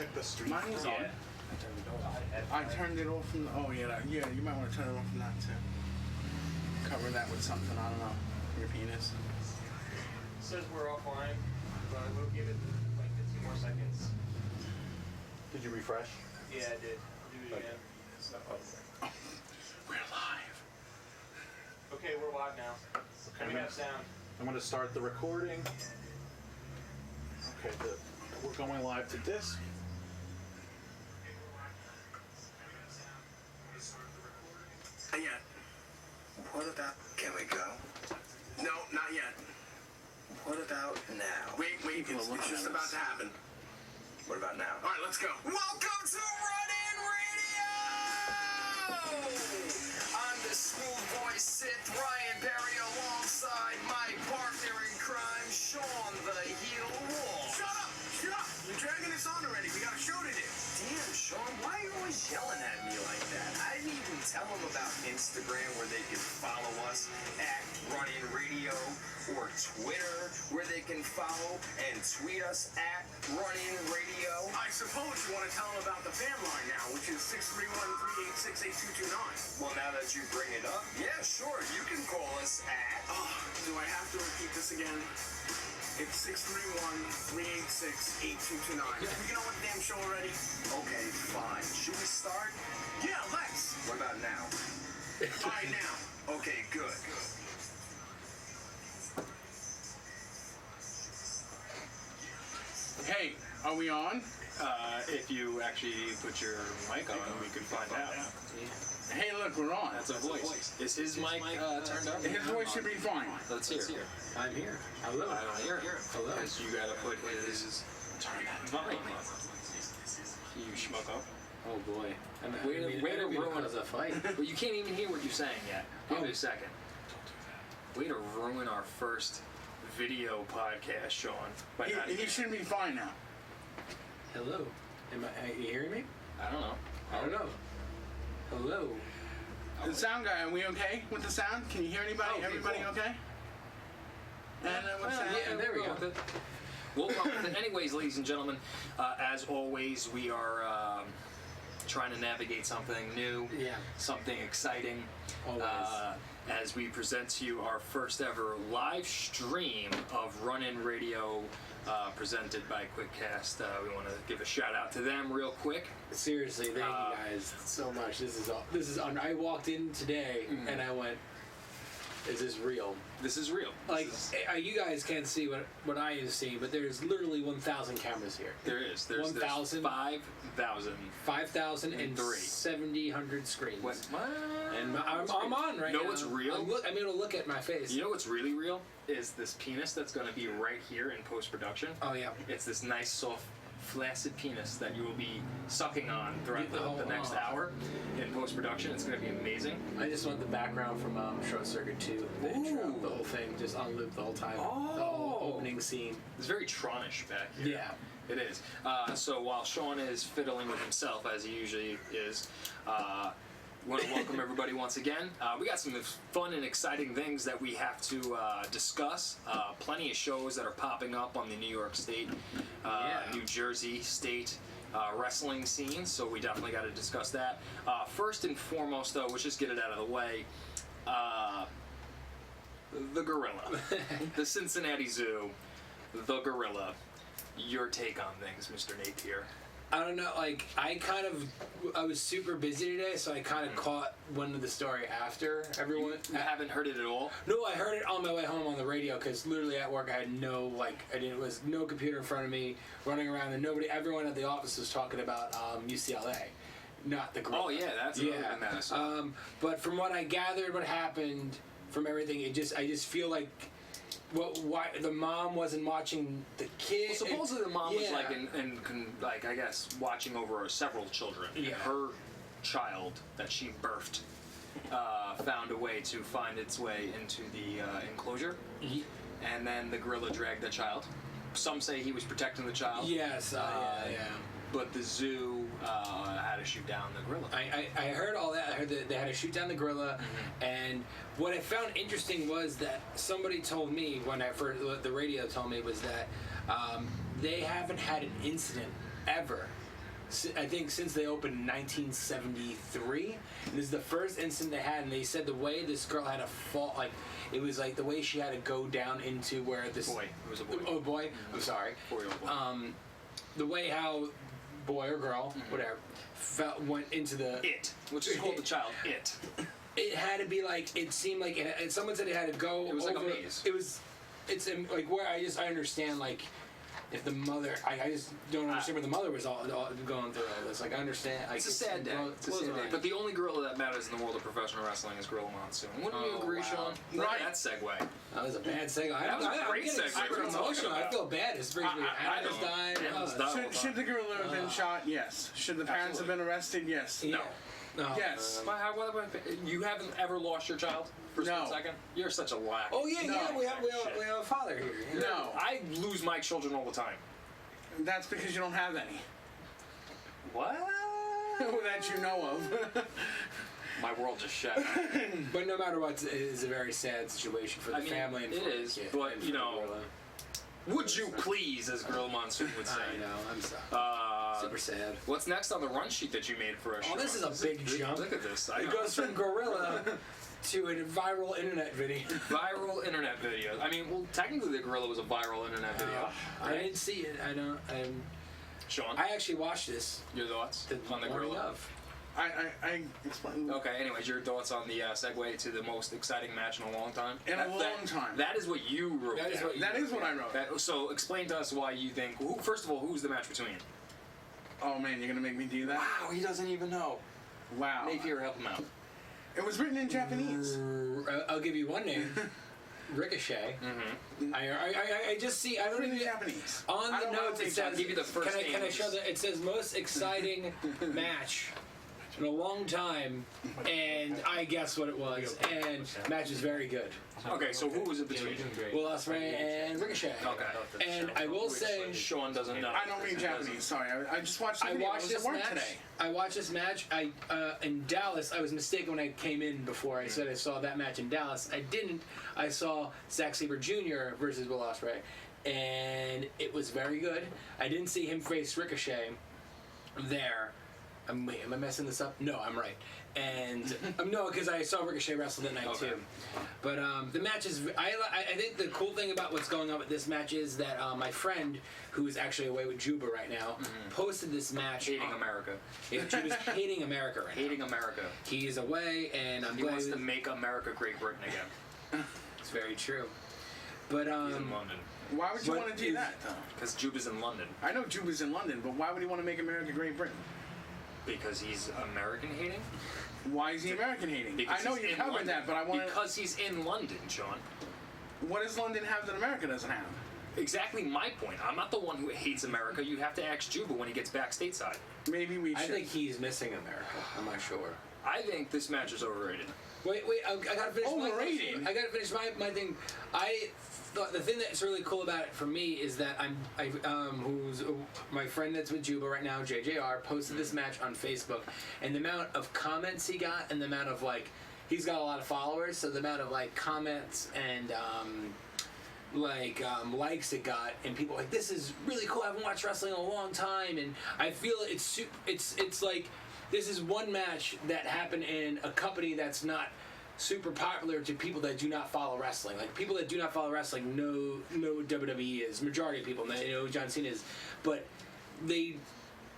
check the stream. Mine is on. I turned it off from the, oh yeah, you might want to turn it off from that too. Cover that with something, I don't know. Your penis. It says we're offline, but we'll give it like 15 more seconds. Did you refresh? Yeah, I did. Do it again. Oh, we're live. Okay, we're live now. And we have sound. I'm going to start the recording. Okay, we're going live to disc. Yet. What about... Can we go? No, not yet. What about now? Wait, it's just about to happen. What about now? All right, let's go. Welcome to Run-In Radio! I'm the smooth boy Sith, Ryan Barry, alongside my partner in crime, Sean the Heel Wolf. Shut up! Shut up! You're dragging us on already. We got a show to do. Damn, Sean, why are you always yelling at me like that? I didn't even tell them about Instagram where they can follow us at Run-In Radio, or Twitter where they can follow and tweet us at Run-In Radio. I suppose you want to tell them about the fan line now, which is 631-386-8229. Well, now that you bring it up, yeah, sure, you can call us at... Oh, do I have to repeat this again? It's 631-386-8229. We get on with the damn show already? Okay, fine. Should we start? Yeah, let's. What about now? All right, now. Okay, good. Hey, are we on? If you actually put your mic on, we could find out. Hey, look, we're on. That's a voice. Is his mic turned up? His voice should be fine. Let's hear. I'm here. Hello. I don't hear him. Hello. Because you gotta put his mic. You schmuck up. Oh boy. Way to ruin a fight. Well, you can't even hear what you're saying yet. Give it a second. Way to ruin our first video podcast, Sean. He should be fine now. Hello. Are you hearing me? I don't know. I don't know. Hello. The sound guy, are we okay with the sound? Can you hear anybody? Okay, everybody cool. Okay? And what's that? Yeah, there we go. We'll go with it. Anyways, ladies and gentlemen, as always, we are trying to navigate something new, something exciting. Always. As we present to you our first ever live stream of Run-In Radio, presented by QuickCast. We want to give a shout out to them real quick. Seriously, thank you guys so much. This is I walked in today and I went, is this real? This is real. You guys can't see what I used to see, but there's literally 1,000 cameras here. There's 1,000. 5,000. 5,000 and 700 screens. What? And I'm on right now. You know what's real? I'm able to look at my face. You know what's really real? Is this penis that's going to be right here in post-production. Oh, yeah. It's this nice, soft, flaccid penis that you will be sucking on throughout the next hour in post-production. It's going to be amazing. I just want the background from Short Circuit 2. The intro, the whole thing, just on loop the whole time. Oh. The whole opening scene. It's very Tronish back here. Yeah. It is. So while Sean is fiddling with himself, as he usually is, we want to welcome everybody once again. We got some fun and exciting things that we have to discuss. Plenty of shows that are popping up on the New York State, New Jersey State wrestling scene, so we definitely got to discuss that. First and foremost, though, let's just get it out of the way. The Gorilla. The Cincinnati Zoo. The Gorilla. Your take on things, Mr. Napier. I don't know, I was super busy today, so I kind of caught one of the story after everyone. You haven't heard it at all? No, I heard it on my way home on the radio, because literally at work I had no computer in front of me, running around, and everyone at the office was talking about UCLA, not the Gorilla. Oh yeah, that's another thing that I saw. But from what I gathered, what happened, from everything, I just feel like, why the mom wasn't watching the kid? Well, supposedly the mom was I guess watching over several children. Yeah. Her child that she birthed found a way to find its way into the enclosure, and then the gorilla dragged the child. Some say he was protecting the child. Yes, But the zoo had to shoot down the gorilla. I heard all that. I heard that they had to shoot down the gorilla, and what I found interesting was that somebody told me when the radio told me was that they haven't had an incident ever I think since they opened in 1973. And this is the first incident they had, and they said the way this girl had to fall, like it was like the way she had to go down into where this Boy. It was a boy. Oh boy, I'm sorry. 4-year-old boy. The way how boy or girl, whatever, went into the Which is called the child. It had to be like it seemed like someone said it had to go. It was like a over, maze. It's like where I understand like if the mother I just don't understand where the mother was all going through all this. Like I understand. Like, It's a sad day. It's a sad day. But the only gorilla that matters in the world of professional wrestling is Gorilla Monsoon. Wouldn't you Oh, agree, wow. Sean? Look Right. at that segue. That was a bad segue. That was a great I'm getting segue. super What are you emotional. talking I feel bad. This brings me I Animals don't. dying. Animals died. Should the gorilla have been shot? Yes. Should the parents have been arrested? Yes. Yeah. No. Yes. You haven't ever lost your child for a No. split second? You're such a lack. Oh yeah, No. yeah. We have a father here. You know? No. I lose my children all the time. That's because you don't have any. What? That you know of. My world just shattered. But no matter what, it is a very sad situation for the I mean, family and it for the is, kid but, and you for the know, gorilla. Would you please, as Gorilla Monsoon would say. I know. I'm sorry. Super sad. What's next on the run sheet that you made for us? Oh, this is a big jump. Look at this. I It know. goes from gorilla to a viral internet video. Viral internet video. I mean, well, technically the gorilla was a viral internet video. I didn't see it. Sean, I actually watched this. your thoughts The on the morning gorilla? of. I explained. Okay, anyways, your thoughts on the segue to the most exciting match in a long time? In a long time. That is what you wrote That is down. what you- That is what I wrote. So explain to us why you think, first of all, who's the match between? Oh man, you're gonna make me do that? Wow, he doesn't even know. Wow. Napier, help him out. It was written in Japanese. I'll give you one name. Ricochet. Mm-hmm. I just see. I don't Written in even. Japanese. On I the don't notes think it says. I'll give you the first Can I names. show the? It says most exciting match in a long time, and I guess what it was. And match is very good. Okay, so who was it between? Will Ospreay and Ricochet. Okay. And I will say, Sean doesn't know. I don't read Japanese. Sorry, I just watched the I video. watched I was this at work match. today. I watched this match. In Dallas. I was mistaken when I came in before. I said I saw that match in Dallas. I didn't. I saw Zack Sabre Jr. versus Will Ospreay, and it was very good. I didn't see him face Ricochet there. Wait, am I messing this up? No, I'm right. And no, because I saw Ricochet wrestle that night Okay. too. But the match is. I think the cool thing about what's going on with this match is that my friend, who is actually away with Juba right now, posted this match. Hating America. Yeah, Juba's hating America right now. Hating America. He is away, and I'm He glad wants to make America Great Britain again. it's very true. But He's in London. Why would you But want to do is- that, though? Because Juba's in London. I know Juba's in London, but why would he want to make America Great Britain? Because he's American hating? Why is he American hating? Because I know he's you in covered London. that, but I want to. Because he's in London, Sean. What does London have that America doesn't have? Exactly my point. I'm not the one who hates America. You have to ask Juba when he gets back stateside. Maybe we I should. think he's missing America. I'm not sure. I think this match is overrated. Wait, I gotta finish Overrated? I gotta finish my thing. I thought the thing that's really cool about it for me is that who's my friend that's with Juba right now, JJR, posted this match on Facebook, and the amount of comments he got, and the amount of he's got a lot of followers, so the amount of comments and likes it got, and people like, this is really cool. I haven't watched wrestling in a long time, and I feel it's like this is one match that happened in a company that's not super popular to people that do not follow wrestling. Like people that do not follow wrestling know what WWE is. Majority of people know who John Cena is, but they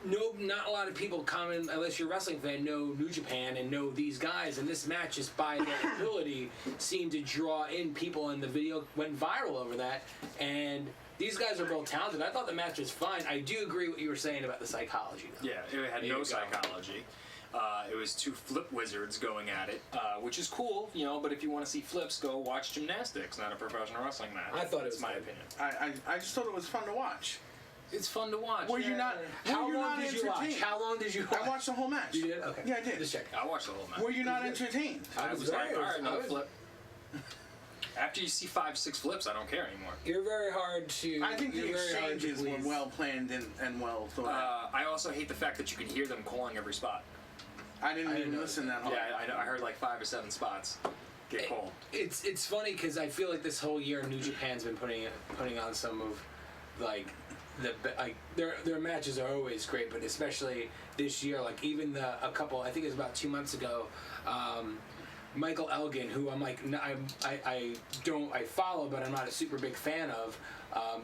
know not a lot of people comment unless you're a wrestling fan know New Japan and know these guys. And this match, just by their ability, seemed to draw in people, and the video went viral over that. And these guys are both talented. I thought the match was fine. I do agree what you were saying about the psychology, though. Yeah, it had There you no go. psychology. It was two flip wizards going at it, which is cool, but if you want to see flips, go watch gymnastics, not a professional wrestling match. I thought it was That's my good. opinion. I just thought it was fun to watch. It's fun to watch. Were you not? How were you long not did you watch? entertained? How long did you watch? I watched the whole match. You did? Okay. Yeah, I did. Just check. I watched the whole match. Were you not entertained? I was like, very- all right, another I was- flip. After you see 5-6 flips, I don't care anymore. You're very hard to. I think the you're very hard to exchanges were please. well planned and well thought out. I also hate the fact that you can hear them calling every spot. I didn't even know listen that hard. Yeah, I heard like 5 or 7 spots get called. It's funny because I feel like this whole year New Japan's been putting on some of their matches are always great, but especially this year, like even a couple, I think it was about 2 months ago, Michael Elgin, who I'm like, I follow, but I'm not a super big fan of.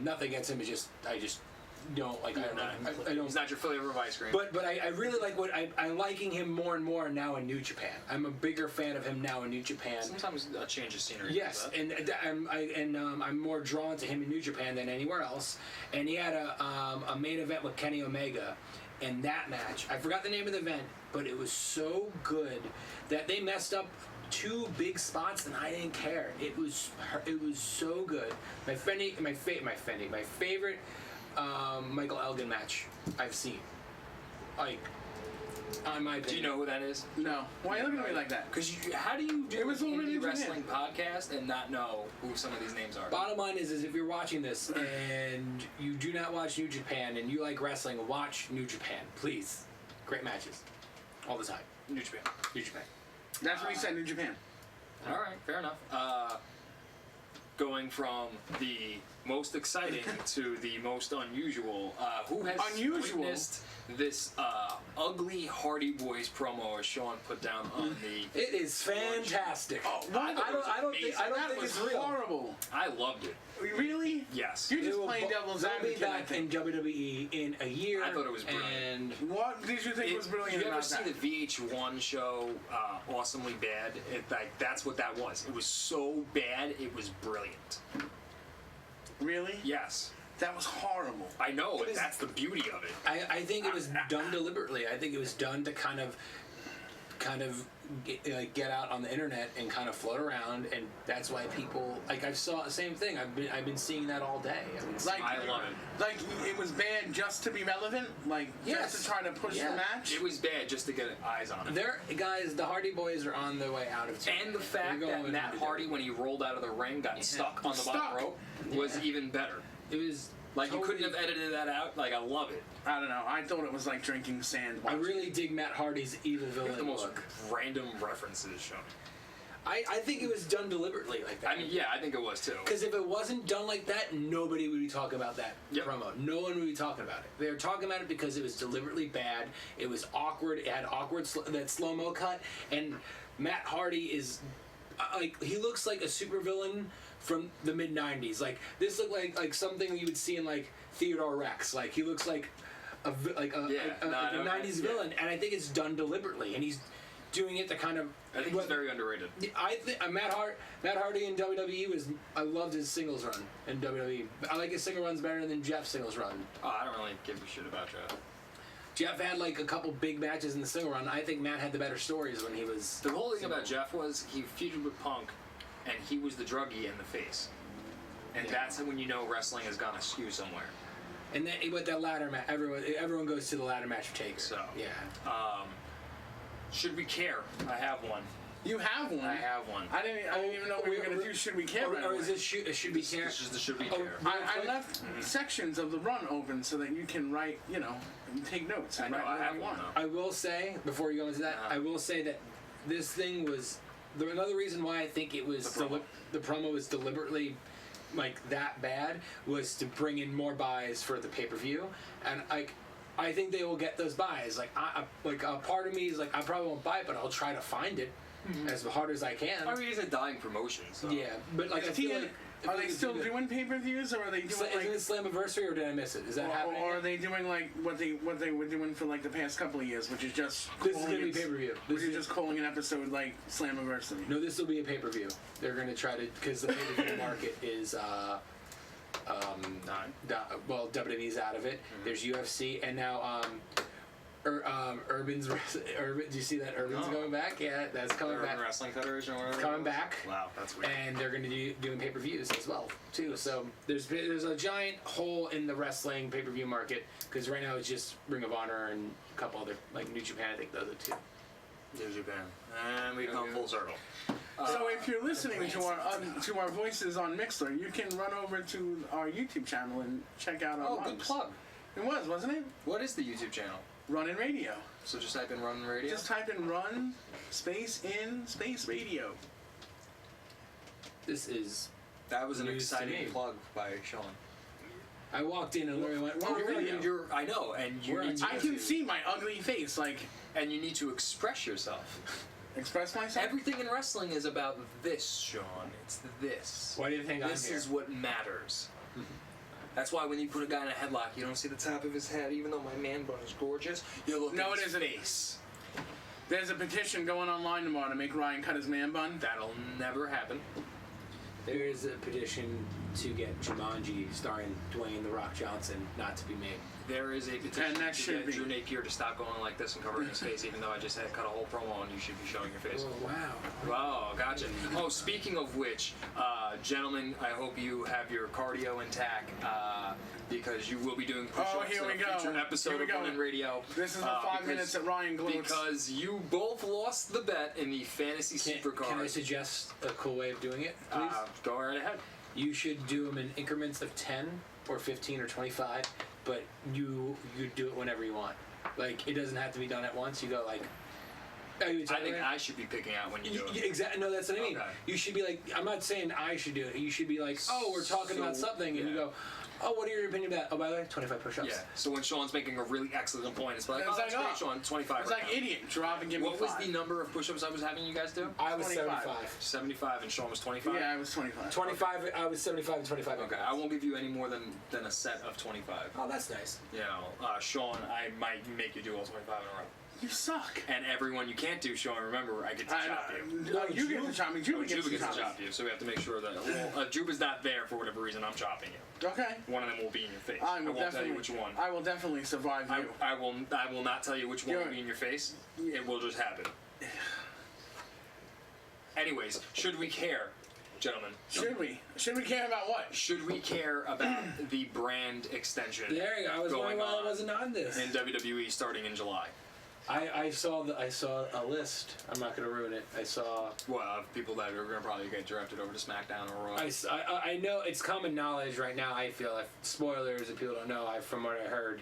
Nothing against him, I just don't like. I don't. He's not your flavor of ice cream. But I really like I'm liking him more and more now in New Japan. I'm a bigger fan of him now in New Japan. Sometimes a change of scenery. Yes, and I'm more drawn to him in New Japan than anywhere else. And he had a main event with Kenny Omega, and that match, I forgot the name of the event, but it was so good that they messed up 2 big spots and I didn't care. It was so good. My favorite Michael Elgin match I've seen. Like, in my opinion. Do you know who that is? No. Why are you looking at me like that? Because how do you do It was an already indie in wrestling podcast and not know who some of these names are? Bottom line is if you're watching this and you do not watch New Japan and you like wrestling, watch New Japan, please. Great matches, all the time. New Japan. New Japan. That's what he said, New Japan. All right, fair enough. Going from the most exciting to the most unusual, who has Unusual? witnessed this ugly Hardy Boys promo as Sean put down on the... It is fantastic. Oh, what? I don't think That was it's real. horrible. I loved it. Really? Yes. You're They just will playing bo- devil's they'll advocate, be I back in think. WWE in a year. I thought it was brilliant. And What did you think was brilliant Did you ever about see that? the VH1 show, Awesomely Bad? That's what that was. It was so bad, it was brilliant. Really? Yes. That was horrible. I know, It is- that's the beauty of it. I think it was done deliberately. I think it was done to kind of get out on the internet and kind of float around, and that's why people I saw the same thing. I've been seeing that all day. Like, I love it. Like, it was bad just to be relevant? Like, Yes. just to try to push Yeah. the match? It was bad just to get eyes on it. They're guys. The Hardy Boys are on their way out of town. And the fact They're that going Matt into Hardy, when he rolled out of the ring, got stuck on the bottom Stuck. rope, was even better. it was Like, you couldn't have totally- edited that out. Like, I love it. I don't know. I thought it was like drinking sand. I really dig Matt Hardy's evil The villain most look. random references shown. I think it was done deliberately like that. I mean, yeah, I think it was too. Because if it wasn't done like that, nobody would be talking about that Yep. promo. No one would be talking about it. They were talking about it because it was deliberately bad. It was awkward. It had that slow-mo cut. And Matt Hardy is like, he looks like a supervillain from the mid-90s. Like, this looked like something you would see in like Theodore Rex. Like, he looks like a 90s villain, and I think it's done deliberately, and he's doing it to kind of. I think he's very underrated. I think Matt Hardy in WWE I loved his singles run in WWE. I like his single runs better than Jeff's singles run. Oh, I don't really give a shit about Jeff. Jeff had like a couple big matches in the single run. I think Matt had the better stories when he was. The whole thing about Jeff was he feuded with Punk, and he was the druggie in the face. And that's when you know wrestling has gone askew somewhere. And then with that ladder match, everyone goes to the ladder match of Taker. So, yeah. Should we care? I have one. You have one. I have one. I didn't even know we were going to do Should We Care? Or is this should be care? This is the Should We Oh, Care. I left sections of the run open so that you can write, take notes. I And know, write I what have you one, want. though. I will say before you go into that, I will say that this thing was another reason why I think it was the promo was deliberately like that bad was to bring in more buys for the pay-per-view, and I think they will get those buys. Like a part of me is like I probably won't buy it, but I'll try to find it as hard as I can. I mean, it's a dying promotion, so. Yeah, but like I feel like Are they still doing pay-per-views, or are they doing Isn't it Slammiversary, or did I miss it? Is that happening? or are they doing like what they were doing for like the past couple of years, which is just This is gonna be pay-per-view. Which is just calling an episode like Slammiversary. No, this will be a pay-per-view. They're going to try to, because the pay-per-view market is, WWE's out of it. There's UFC, and now, Urban. Do you see that Urban's No. going back? Yeah, that's coming Urban back. Wrestling Federation or whatever. It's coming back. Wow, that's weird. And they're going to be doing pay-per-views as well, too. So there's a giant hole in the wrestling pay-per-view market, because right now it's just Ring of Honor and a couple other, like New Japan, I think those are two. New Japan. And we come full circle. So if you're listening to our voices on Mixler, you can run over to our YouTube channel and check out our Oh, logs. good plug. It was, wasn't it? What is the YouTube channel? Run in Radio. So just type in Run Radio? Just type in Run Space in Space Radio. This is That was an News to exciting me. plug by Sean. I walked in and Larry went, Oh, "We're really? radio." I know, and you We're need on to, I can see my ugly face. Like, and you need to express yourself. express myself. Everything in wrestling is about this, Sean. It's this. Why do you think This I'm here? is what matters. That's why when you put a guy in a headlock, you don't see the top of his head, even though my man bun is gorgeous. You look No, at it his isn't. face. There's a petition going online tomorrow to make Ryan cut his man bun. That'll never happen. There is a petition to get Jumanji starring Dwayne The Rock Johnson not to be made. There is a petition And that to should get be. Drew Napier to stop going like this and covering his face, even though I just had cut a whole promo and you should be showing your face. Oh, wow. Wow, gotcha. Oh, speaking of which, gentlemen, I hope you have your cardio intact because you will be doing push-ups here in we a go. future episode Here we of go. Women Radio. This is the 5 because- minutes that Ryan gloats. Because you both lost the bet in the fantasy supercar. Can I suggest a cool way of doing it, please? Go right ahead. You should do them in increments of 10 or 15 or 25, but you do it whenever you want. Like, it doesn't have to be done at once. You go like... I think I should be picking out when you do it. Exactly. No, that's what I mean. Okay. You should be like, I'm not saying I should do it. You should be like, oh, we're talking about So, something, and you yeah. go, oh, what are your opinion about? Oh, by the way, 25 push-ups. Yeah. So when Sean's making a really excellent point, it's like, It's oh, like, that's great, oh, Sean. 25 It's right like now. idiot. Drop and give What me was 5. the number of push-ups I was having you guys do? I was 25. 75. 75 and Sean was 25? Yeah, I was 25. 25, I was 75 and 25. Okay, I won't give you any more than a set of 25. Oh, that's nice. You know, Sean, I might make you do all 25 in a row. You suck. And everyone you can't do, Sean, remember, I get to chop you. No, you get to chop me. Juba Oh, gets Juba to gets chop to me. chop you, so we have to make sure that Juba's not there for whatever reason. I'm chopping you. Okay. One of them will be in your face. I will won't tell definitely. you which one. I will definitely survive you. I will not tell you which one will be in your face. It will just happen. Anyways, should we care, gentlemen? Should we? Should we care about what? Should we care about the brand extension There you go. I was going wondering why I on wasn't on this. in WWE starting in July? I saw a list. I'm not going to ruin it. I saw. Well, people that are going to probably get drafted over to SmackDown or Raw. I know it's common knowledge right now. I feel if spoilers, if people don't know, from what I heard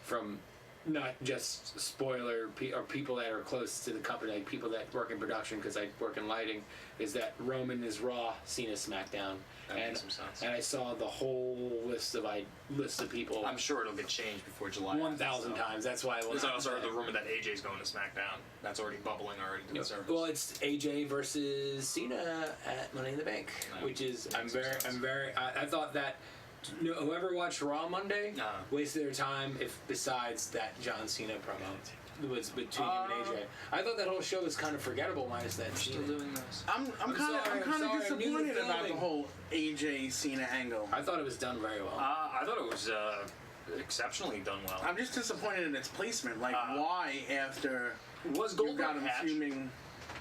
from not just spoiler or people that are close to the company, like people that work in production, because I work in lighting, is that Roman is Raw, Cena's SmackDown, That and makes some sense. and I saw the whole list of people. I'm sure it'll get changed before July. 1,000 times. That's why I There's wasn't. also the rumor that AJ's going to SmackDown. That's already bubbling already to the surface. Well, it's AJ versus Cena at Money in the Bank, No, which is makes some sense. I thought that whoever watched Raw Monday Uh-huh. wasted their time if besides that John Cena promo was between him and AJ. I thought that whole show was kind of forgettable minus that Still Cena. doing this. I'm kind sorry, of I'm new to disappointed about the filming. whole AJ Cena angle. I thought it was done very well. I thought it was exceptionally done well. I'm just disappointed in its placement. Like, Uh-huh. why after Was you got Goldberg him hatched? fuming?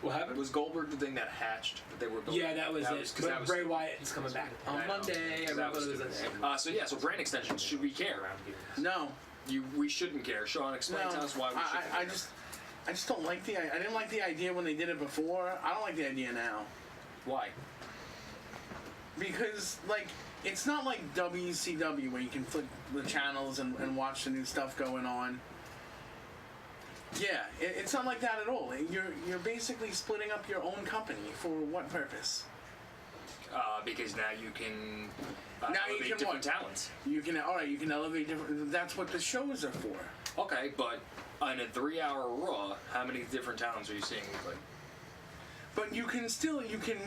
What happened? Was Goldberg the thing that hatched that they were building? Yeah, that was it. 'cause But that was- Bray Wyatt is coming back I on know. Monday. That Everyone was was stupid. So brand extensions. Should we care? No, We shouldn't care. Sean, explain no. to us why we should I care. just don't like the. I didn't like the idea when they did it before. I don't like the idea now Why? because like it's not like WCW where you can flip the channels and watch the new stuff going on. Yeah, it's not like that at all. You're basically splitting up your own company for what purpose? Because now you can Now you elevate can different what? talents. You can you can elevate different. That's what the shows are for. Okay, but on a 3-hour Raw, how many different talents are you seeing weekly? But you can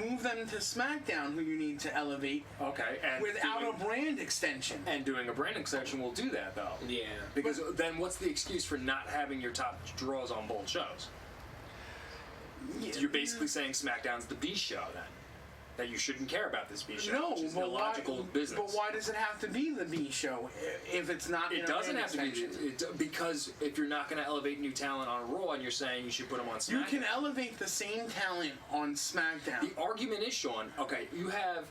move them to SmackDown, who you need to elevate Okay, and without a brand extension. and doing a brand extension will do that though. Yeah. Because then what's the excuse for not having your top draws on both shows? You're basically saying SmackDown's the B show then. That you shouldn't care about this B show, No, which is but illogical why? business. But why does it have to be the B show if it's not? in It a doesn't brand have to be extension? because if you're not going to elevate new talent on Raw and you're saying you should put them on SmackDown. You can elevate the same talent on SmackDown. The argument is, Sean. Okay, you have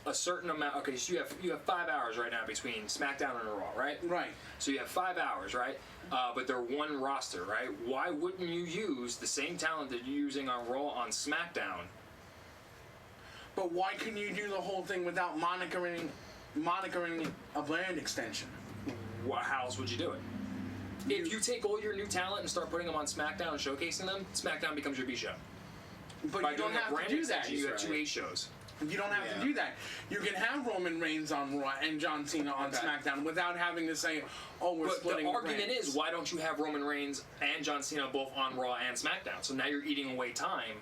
a certain amount. Okay, so you have 5 hours right now between SmackDown and Raw, right? Right. So you have 5 hours, right? But they're one roster, right? Why wouldn't you use the same talent that you're using on Raw on SmackDown? But why couldn't you do the whole thing without monikering a brand extension? How else would you do it? If you take all your new talent and start putting them on SmackDown and showcasing them, SmackDown becomes your B show. But By you doing don't a have brand to do that. extension, you have 2 A shows. You don't have Yeah. to do that. You can have Roman Reigns on Raw and John Cena on Okay. SmackDown without having to say, "Oh, we're But splitting." the argument brands. is, why don't you have Roman Reigns and John Cena both on Raw and SmackDown? So now you're eating away time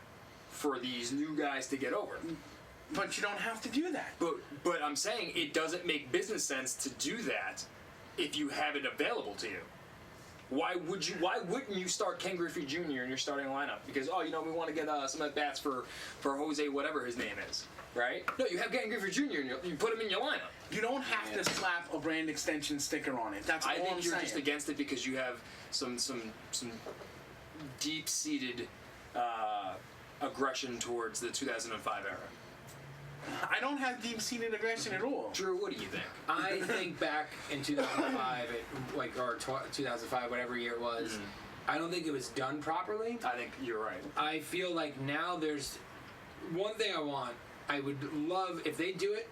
for these new guys to get over. But you don't have to do that. But I'm saying it doesn't make business sense to do that if you have it available to you. Why wouldn't you start Ken Griffey Jr. in your starting lineup? Because we want to get some at bats for Jose, whatever his name is, right? No, you have Ken Griffey Jr. and you put him in your lineup. You don't have to slap a brand extension sticker on it. That's all I think I'm you're saying. just against it because you have some deep-seated aggression towards the 2005 era. I don't have deep-seated aggression at all. Drew, what do you think? I think back in 2005, or 2005, whatever year it was, I don't think it was done properly. I think you're right. I feel like now there's one thing I would love if they do it.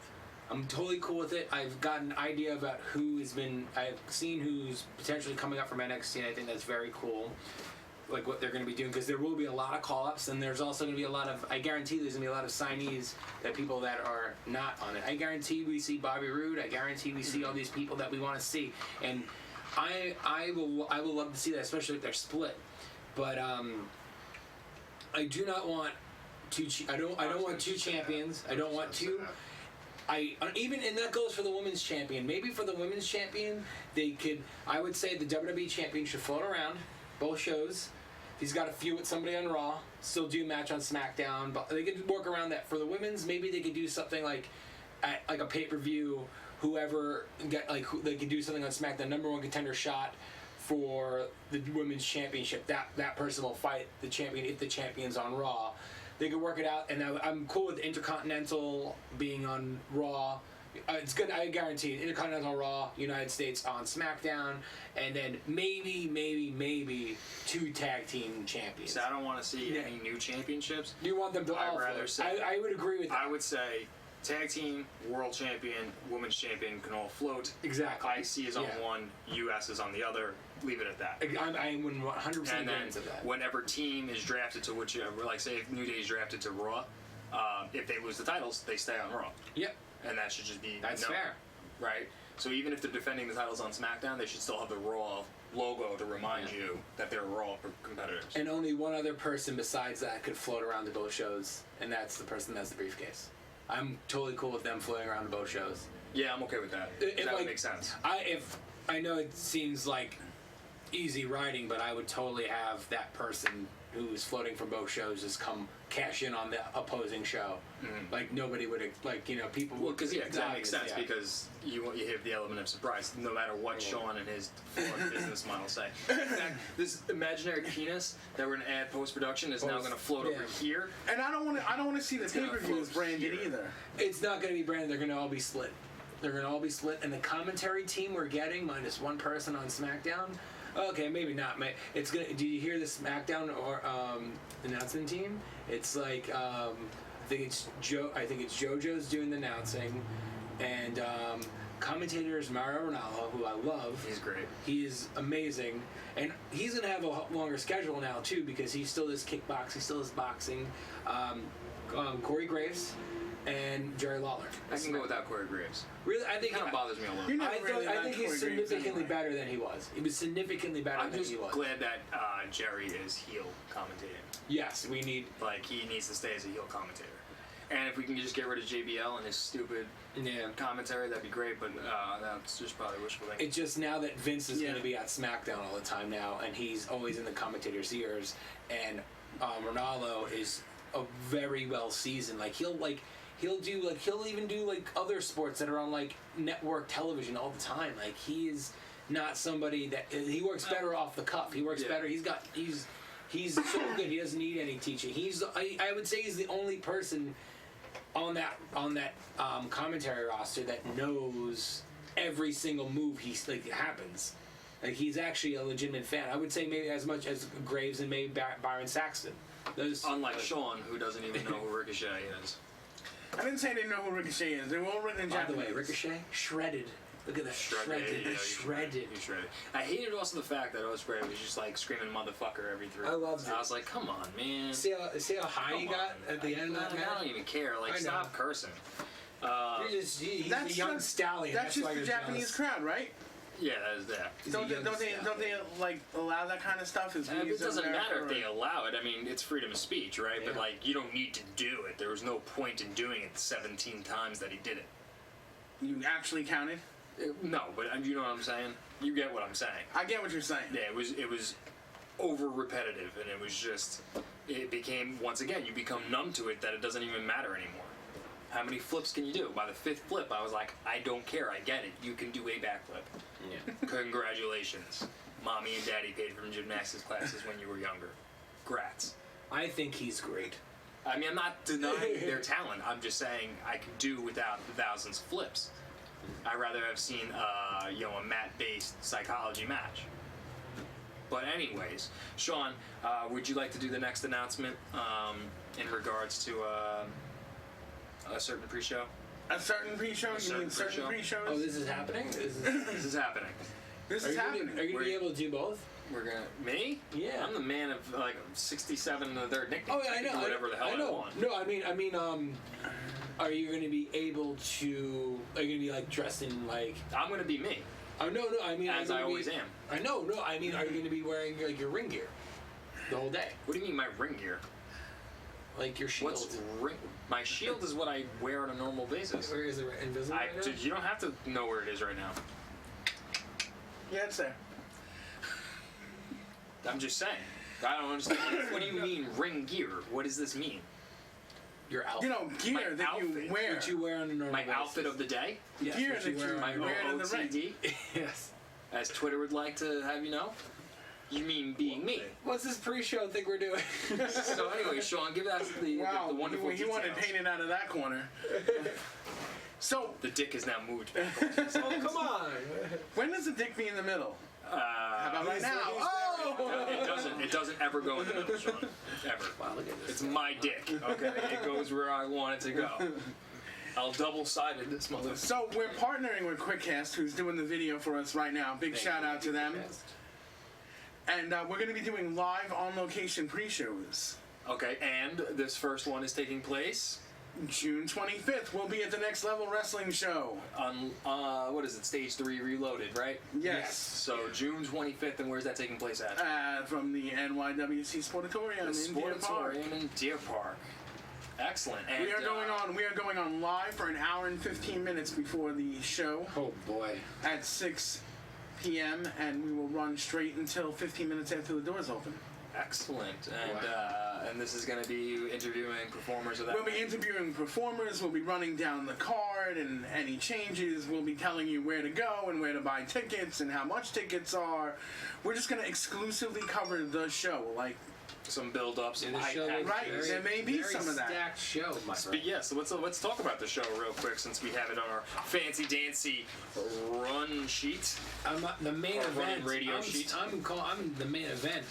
I'm totally cool with it. I've got an idea about I've seen who's potentially coming up from NXT, and I think that's very cool. Like what they're going to be doing, because there will be a lot of call-ups, and there's also going to be I guarantee there's going to be a lot of signees that people that are not on it. I guarantee we see Bobby Roode. I guarantee we see all these people that we want to see, and I will love to see that, especially if they're split. But I do not want two. I don't want two champions. I don't want two. And that goes for the women's champion. Maybe for the women's champion, I would say the WWE champion should float around both shows. If he's got a feud with somebody on Raw, still do a match on SmackDown, but they could work around that. For the women's, maybe they could do something like at like a pay-per-view, they could do something on SmackDown, number one contender shot for the women's championship. That person will fight the champion if the champion's on Raw. They could work it out, and I'm cool with the Intercontinental being on Raw. It's good. I guarantee it. Intercontinental on Raw, United States on SmackDown, and then maybe two tag team champions. So I don't want to see any new championships. You want them to all I'd rather float. say I would agree with that. I would say tag team, world champion, women's champion can all float. Exactly. IC is on one, US is on the other. Leave it at that. I'm 100% And then agreement of that. whenever team is drafted to whichever, like say if New Day is drafted to Raw, if they lose the titles, they stay on Raw. Yep. And that should just be That's known, fair. right? So even if they're defending the titles on SmackDown, they should still have the Raw logo to remind you that they're Raw competitors. And only one other person besides that could float around to both shows, and that's the person that has the briefcase. I'm totally cool with them floating around to both shows. Yeah, I'm okay with that. That would make sense. I know it seems like easy writing, but I would totally have that person who's floating from both shows just come cash in on the opposing show. Like nobody would, people. Well, because it's that makes obvious, sense because you have the element of surprise, no matter what Sean and his flawed business model say. In fact, this imaginary penis that we're gonna add post production is now gonna float over here. And I don't want to see the gonna pay-per-views float branded here. either. It's not going to be branded. They're going to all be split. And the commentary team we're getting minus one person on SmackDown. Okay, maybe not. It's gonna. Do you hear the SmackDown or announcing team? It's like I think it's JoJo's doing the announcing, and commentator is Mario Ranallo, who I love. He's great. He is amazing, and he's gonna have a longer schedule now too because he still does kickbox, he still does boxing. Corey Graves and Jerry Lawler. I can go without Corey Graves. Really, I think It kind of bothers me a little. You're bit. not really I like think he's Corey Graves significantly anyway. better than he was. He was significantly better I'm than just he was. glad that Jerry is heel commentating. Yes, we need. Like he needs to stay as a heel commentator. And if we can just get rid of JBL and his stupid Yeah. commentary, that'd be great. But that's just probably wishful thinking. It's just now that Vince is Yeah. going to be at SmackDown all the time now, and he's always in the commentator's ears, and Ronaldo is a very well seasoned. He'll even do like other sports that are on like network television all the time. Like he is not somebody that he works better off the cuff. He works better. He's so good. He doesn't need any teaching. I would say he's the only person on that commentary roster that knows every single move happens. Like he's actually a legitimate fan. I would say maybe as much as Graves and maybe Byron Saxton. Unlike Sean, who doesn't even know who Ricochet is. I didn't say I didn't know who Ricochet is. They were all written in By the Japanese. way, Ricochet shredded Look at that. Shredded. Yeah, Shredded. He shredded. I hated also the fact that Ospreay was just like screaming "motherfucker" every 3. I loved it. I was like, come on, man. See how high he Come got on. at the end of that I match? don't even care. Like, I know. stop cursing. He's a young stallion. That's just why the you're Japanese jealous. crowd, right? Yeah, that is that. He's a young Don't stallion. they like allow that kind of stuff? As It doesn't America, matter if or- they allow it. I mean, it's freedom of speech, right? But Yeah. like, you don't need to do it. There was no point in doing it the 17 times that he did it. You actually counted. No, but you know what I'm saying. You get what I'm saying. I get what you're saying. Yeah, it was over repetitive, and it was just, it became, once again, you become numb to it that it doesn't even matter anymore. How many flips can you do? By the 5th flip, I was like, I don't care, I get it. You can do a backflip. Yeah. Congratulations. Mommy and daddy paid for gymnastics classes when you were younger. Grats. I think he's great. I mean, I'm not denying their talent. I'm just saying I could do without the thousands of flips. I'd rather have seen, a mat-based psychology match. But anyways, Sean, would you like to do the next announcement in regards to a certain pre-show? A certain pre-show? You certain mean certain pre-show? pre-shows? Oh, this is happening? This is happening. This Are is you gonna happening. be, are you gonna be able to do both? We're gonna me? Yeah. I'm the man of like 67 and the third nickname. Oh, yeah, I can know. do whatever the hell I know. want. No, I mean, are you going to be able to? Are you going to be like dressed in like? I'm gonna be me, Oh no, I mean, as I always am. I know, no, I mean, are you going to be wearing like your ring gear the whole day, What do you mean my ring gear? like your shield? What's ring? My shield is what I wear on a normal basis. Where is it? Invisible? Right now? Dude, you don't have to know where it is right now. Yeah, it's there. I'm just saying. I don't understand. What do you mean ring gear? What does this mean? Your outfit. You know, gear My that you outfit. wear. What you wear on a normal My basis. outfit of the day? Yes, gear what that you wear on My a normal- wear in the ring. OOTD, Yes. as Twitter would like to have you know? You mean being me. What's this pre-show thing we're doing? So anyway, Sean, give us the Wow, wonderful he wanted details. painted out of that corner. So, The dick is now moved back. Oh, come on. when does the dick be in the middle? How about right he's- now? he's Oh! It doesn't ever go in the middle, Sean. Ever. Wow, look at this. It's my dick. Okay, it goes where I want it to go. I'll double-sided this mother. So we're partnering with QuickCast, who's doing the video for us right now. Big shout out to them. And we're going to be doing live on-location pre-shows. Okay, and this first one is taking place June 25th, we'll be at the Next Level Wrestling Show. on what is it? Stage 3 Reloaded, right? Yes. So June 25th, and where's that taking place at? From the NYWC Sportatorium The in Deer Park. Sportatorium in Deer Park. Excellent. And, We are going on live for an hour and 15 minutes before the show Oh boy. at 6 p.m. and we will run straight until 15 minutes after the doors open. Excellent. And Wow. and this is going to be interviewing performers of that. We'll be interviewing performers, we'll be running down the card and any changes, we'll be telling you where to go and where to buy tickets and how much tickets are. We're just going to exclusively cover the show, like, Some build-ups, some The show high looks Right, very, there may be very some of that. stacked show, my friend. Yeah, so let's talk about the show real quick since we have it on our fancy dancy run sheet. I'm the main Or running event. radio I'm, sheet. I'm the main event.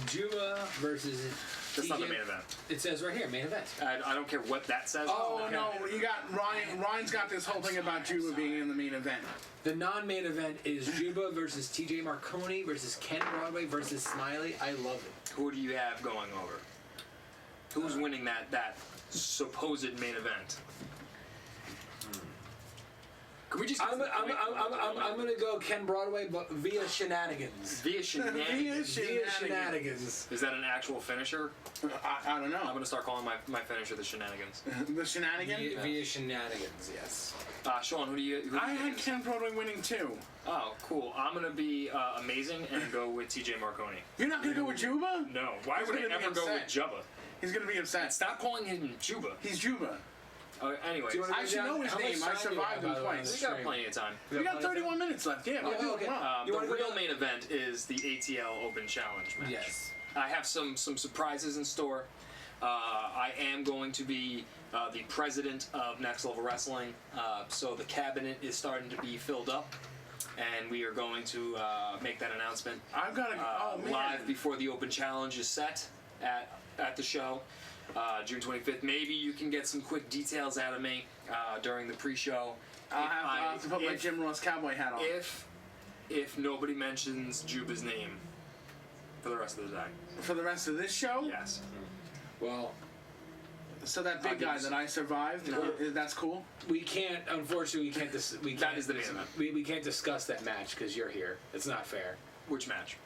Juba versus. That's not the TJ main event. It says right here, main event. I don't care what that says. oh okay. no, you got Ryan. Ryan's got this whole thing about Juba being in the main event. The non-main event is Juba versus TJ Marconi versus Ken Broadway versus Smiley. I love it. Who do you have going over? Who's winning that supposed main event? Can we just? I'm gonna go Ken Broadway, but via shenanigans. via shenanigans. Via Via shenanigans. Is that an actual finisher? I don't I'm know. gonna start calling my finisher the shenanigans. The shenanigan. Via shenanigans. Yes. Sean, who do you? I had Ken Broadway winning too. Oh, cool. I'm gonna be amazing and go with TJ Marconi. You're not gonna go with Juba? No, why He's would I gonna be ever go with upset. Juba? He's gonna be upset. Stop calling him Juba. He's Juba. Anyways, Do you wanna I go should down- know his how much name. I time do you survived have, him by the way, on twice. this we got stream? plenty of time. We got 31 minutes left. Yeah, we're Oh, doing okay. well. You The wanna go real down- main event is the ATL Open Challenge match. Yes. I have some surprises in store. I am going to be the president of Next Level Wrestling, so the cabinet is starting to be filled up, and we are going to make that announcement I've got to. Oh man. live before the Open Challenge is set at the show, June 25th. Maybe you can get some quick details out of me during the pre-show, I'll have to put my if- Jim Ross cowboy hat on. If nobody mentions Juba's name for the rest of the day. For the rest of this show? Yes. Well, So that big I'll give guy you that I survived, that's cool? we can't. Unfortunately, we can't. That is the main event. We can't discuss that match because you're here. It's not fair. Which match?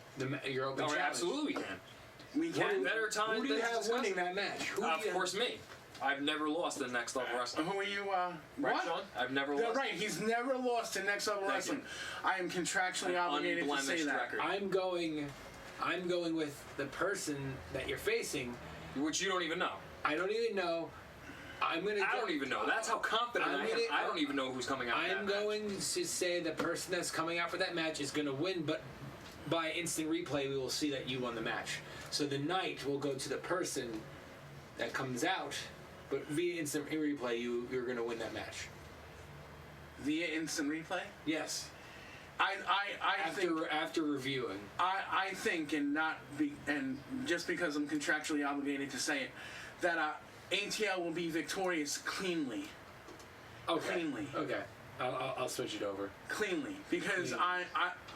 Your open Oh, challenge. absolutely we can. We can. Better time Who do you than to have discuss winning it. that match? Who Of do you course, me. I've never lost in Next Level Wrestling. Who are you, Right, what? Sean? I've never Yeah, lost. right, he's never lost in Next Level Thank Wrestling. you. I am contractually An obligated to say unblemished that. record. I'm going with the person that you're facing. Which you don't even know. I don't even know. I don't even know. That's how confident I am. I don't even know who's coming out. I'm going to say the person that's coming out for that match is going to win, but by instant replay, we will see that you won the match. So the night will go to the person that comes out, but via instant replay, you're going to win that match. Via instant replay? Yes. I think After reviewing. I think and just because I'm contractually obligated to say it, that ATL will be victorious cleanly. Okay. Cleanly. Okay. I'll switch it over. Cleanly. Because Cleanly.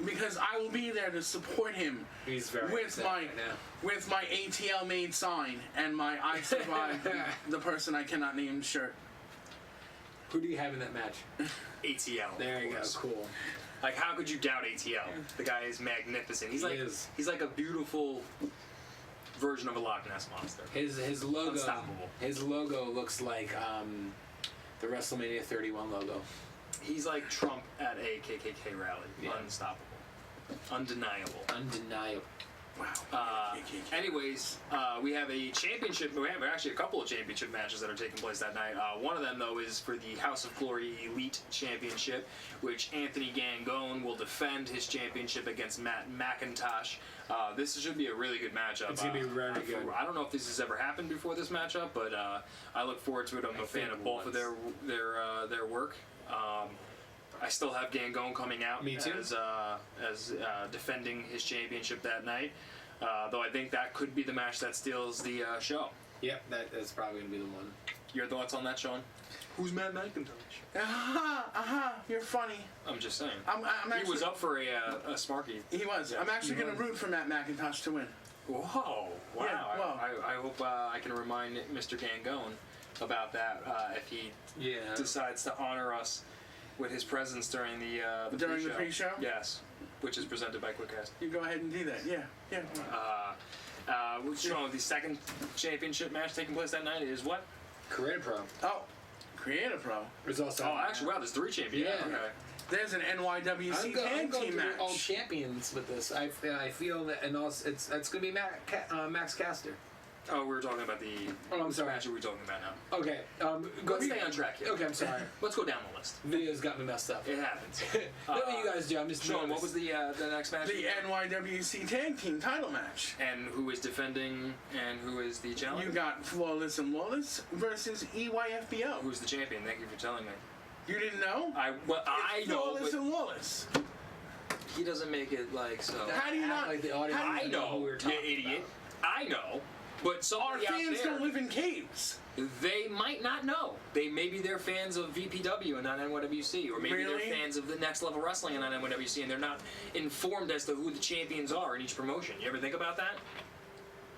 because I will be there to support him He's very with upset my right now. with my ATL made sign and my I survived the person I cannot name shirt. Who do you have in that match? ATL. There of you go. course. Cool. Like, how could you doubt ATL? The guy is magnificent. He's He like is. he's like a beautiful version of a Loch Ness monster. His logo. Unstoppable. His logo looks like the WrestleMania 31 logo. He's like Trump at a KKK rally. Yeah. Unstoppable. Undeniable. Undeniable. Wow. Anyways, we have a championship. We have actually a couple of championship matches that are taking place that night. One of them, though, is for the House of Glory Elite Championship, which Anthony Gangone will defend his championship against Matt McIntosh. This should be a really good matchup. It's gonna be very good. I don't know if this has ever happened before this matchup, but I look forward to it. I'm a fan of both of their work. I still have Gangone coming out Me too. as defending his championship that night. Though I think that could be the match that steals the show. Yep, that's probably gonna be the one. Your thoughts on that, Sean? Who's Matt McIntosh? You're funny. I'm just saying. I'm actually, He was up for a Smarky. He was. Yeah. I'm actually going to root for Matt McIntosh to win. Whoa! Wow! Yeah, wow. I hope I can remind Mr. Gangone about that if he decides to honor us with his presence during the During the pre-show? Yes, which is presented by Quickcast. You go ahead and do that. Yeah. Sean, the second championship match taking place that night is what? Creative Pro. Oh, Creative Pro. There's also. Oh, actually, wow, there's 3 champions. Yeah. Okay. There's an NYWC I'm tag going team to match. all champions with this. I feel that, and also it's going to be Max Caster. Oh, we were talking about the. Oh, I'm sorry. Which match are we talking about now? Okay. Let's stay on track here. Okay, I'm sorry. Let's go down the list. Video's got me messed up. It happens. What do you guys do? I'm just Sean, what nervous. was the next match? The NYWC tag team title match. And who is defending and who is the challenger? You got Flawless and Lawless versus EYFBO. Who's the champion? Thank you for telling me. You didn't know? I It's know, Flawless but and Lawless. he doesn't make it like so. How do you not? Like the audience. how do I you know, who we're you talking idiot. I know, but Our somebody out fans there, don't live in caves. they might not know. Maybe they're fans of VPW and not NYWC, or maybe Really? they're fans of the Next Level Wrestling and not NYWC, and they're not informed as to who the champions are in each promotion. You ever think about that?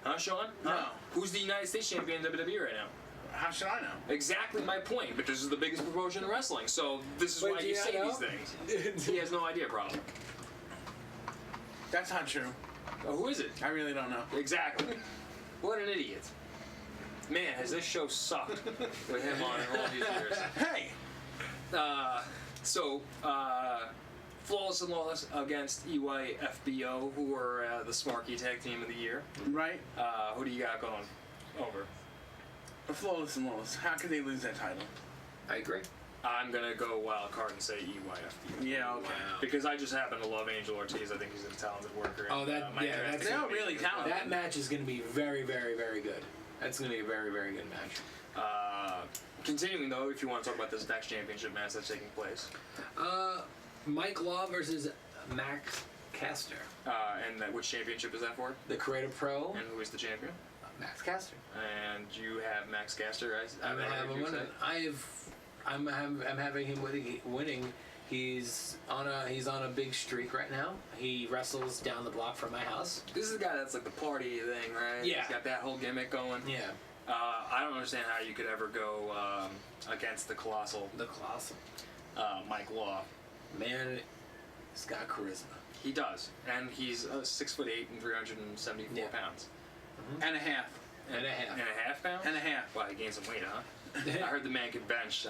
Huh, Sean? No. Huh? Who's the United States champion in WWE right now? How should I know? Exactly my point, but this is the biggest promotion in wrestling, so this is Wait, why do you you say know? these things. He has no idea, probably. That's not true. Oh, who is it? I really don't know. Exactly. What an idiot. Man, has this show sucked with him on it all these years. Hey, Flawless and Lawless against EYFBO, who are the Smarky Tag Team of the Year. right? Who do you got going over? Flawless and Lawless. How could they lose that title? I agree. I'm going to go wild card and say EYFBO. Yeah, okay. Because I just happen to love Angel Ortiz. I think he's a talented worker. Oh, and, that- my yeah, draft that's- pick They're would be really as well. talented. That match is going to be very, very, very good. That's going to be a very, very good match. Continuing though, if you want to talk about this next championship match that's taking place, Mike Law versus Max Caster. and which championship is that for? The Creative Pro. And who is the champion? Max Caster. And you have Max Caster. I have him winning. I'm having him winning. He's on a big streak right now. He wrestles down the block from my house. This is the guy that's like the party thing, right? Yeah. He's got that whole gimmick going. Yeah, I don't understand how you could ever go against the colossal the Colossal. Mike Law. Man, he's got charisma. He does, and he's 6'8" and 374 Yeah. pounds. And a half. And a half. And a half pound? And a half. Wow, he gained some weight, huh? I heard the man could bench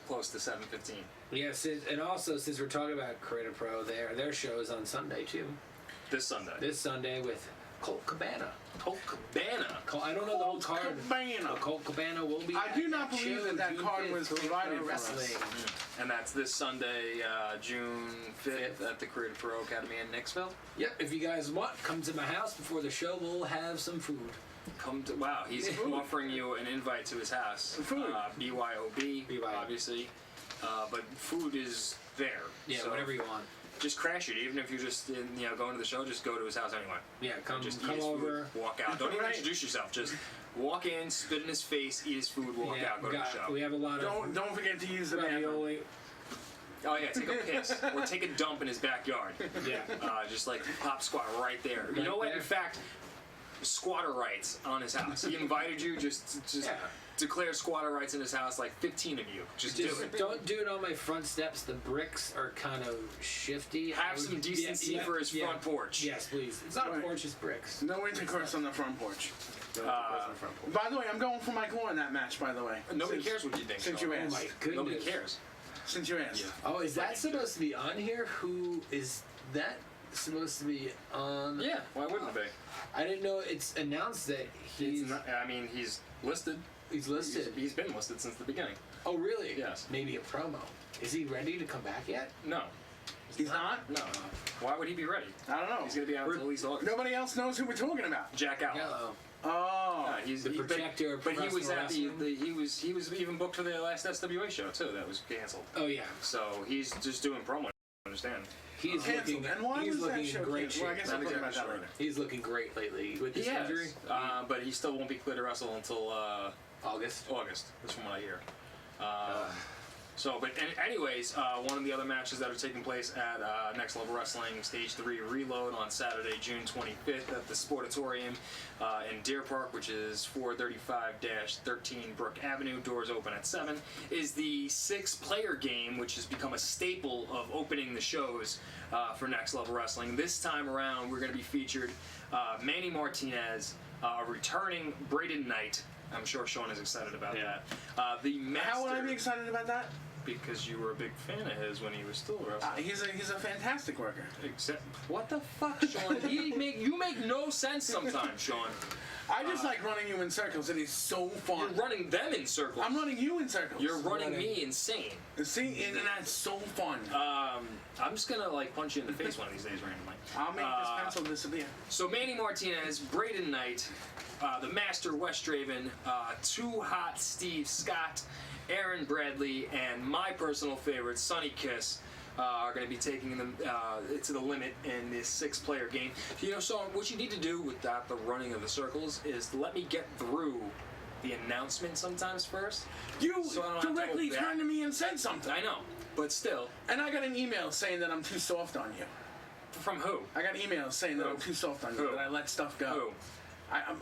close to 715. Yes, and also since we're talking about Creator Pro, their show is on Sunday too. This Sunday. This Sunday with Colt Cabana. Colt Cabana. I don't know the whole card. Cabana. But Colt Cabana will be. I do not at believe show that June card 5th, was Creator provided Pro for us. Wrestling. And that's this Sunday, June 5th at the Creator Pro Academy in Nixville. Yep. If you guys want, come to my house before the show. We'll have some food. Wow, he's offering you an invite to his house. Food. BYOB, BYOB. obviously. But food is there. Yeah, so whatever you want. Just crash it, even if you're just going to the show. Just go to his house anyway. Yeah, come Just eat come his over. food, walk out. Don't even Right. introduce yourself. Just walk in, spit in his face, eat his food, walk out, go to the show. We have a lot of Don't forget to use the bathroom. ravioli. Oh yeah, take a piss or take a dump in his backyard. Yeah. Just like pop squat right there. You know what? there. In fact, squatter rights on his house. He invited you. Just Yeah. declare squatter rights in his house. Like 15 of you. Just do it. Don't do it on my front steps. The bricks are kind of shifty. Have some decency for his front porch. Yes, please. It's not a Right. porch, it's bricks. No intercourse on the front porch. Don't have to press on the front porch. By the way, I'm going for Mike Law in that match, by the way. Nobody Since- cares what you think. Since Sean. you Oh asked. my goodness. Nobody cares. Since you asked. Oh, is that supposed to be on here? Who is that supposed to be on? Yeah. Why wouldn't it be? I didn't know it's announced that he's He's listed. he's listed. He's been listed since the beginning. Oh, really? Yes. Maybe a promo. Is he ready to come back yet? No. He's not? No. Why would he be ready? I don't know. He's gonna be out until at least August. Nobody else knows who we're talking about. Jack Allen. Hello. Oh. He's The protector of but he was professional at wrestling. he was even booked for the last SWA show too. That was canceled. Oh yeah. So he's just doing promo. I understand. He's Canceled. looking. And why he's was looking that show in great canceled? Well, I shape. guess I'll Not talk about exactly that sure. later. He's looking great lately with this He has, injury. but he still won't be clear to wrestle until August. August. That's from what I hear. Anyways, one of the other matches that are taking place at Next Level Wrestling Stage 3 Reload on Saturday, June 25th at the Sportatorium in Deer Park, which is 435-13 Brook Avenue. Doors open at 7, is the 6-player game, which has become a staple of opening the shows for Next Level Wrestling. This time around, we're going to be featured Manny Martinez, returning Braden Knight. I'm sure Sean is excited about that. The Master, How would I be excited about that? because you were a big fan of his when he was still wrestling. He's a fantastic worker. Except, what the fuck, Sean? You make no sense sometimes, Sean. I just like running you in circles. It is so fun. You're running them in circles. I'm running you in circles. You're running me insane. See, and that's so fun. I'm just gonna punch you in the face one of these days randomly. I'll make this pencil disappear. So Manny Martinez, Braden Knight, the Master Wes Draven, Too Hot Steve Scott, Aaron Bradley, and my personal favorite, Sonny Kiss, are going to be taking them to the limit in this 6-player game. So what you need to do with that, the running of the circles, is to let me get through the announcement sometimes first. You So I don't have to directly go back. turned to me and said something. I know, but still, And I got an email saying that I'm too soft on you. from who? I got emails saying that I'm too soft on you, Who? that I let stuff go. Who?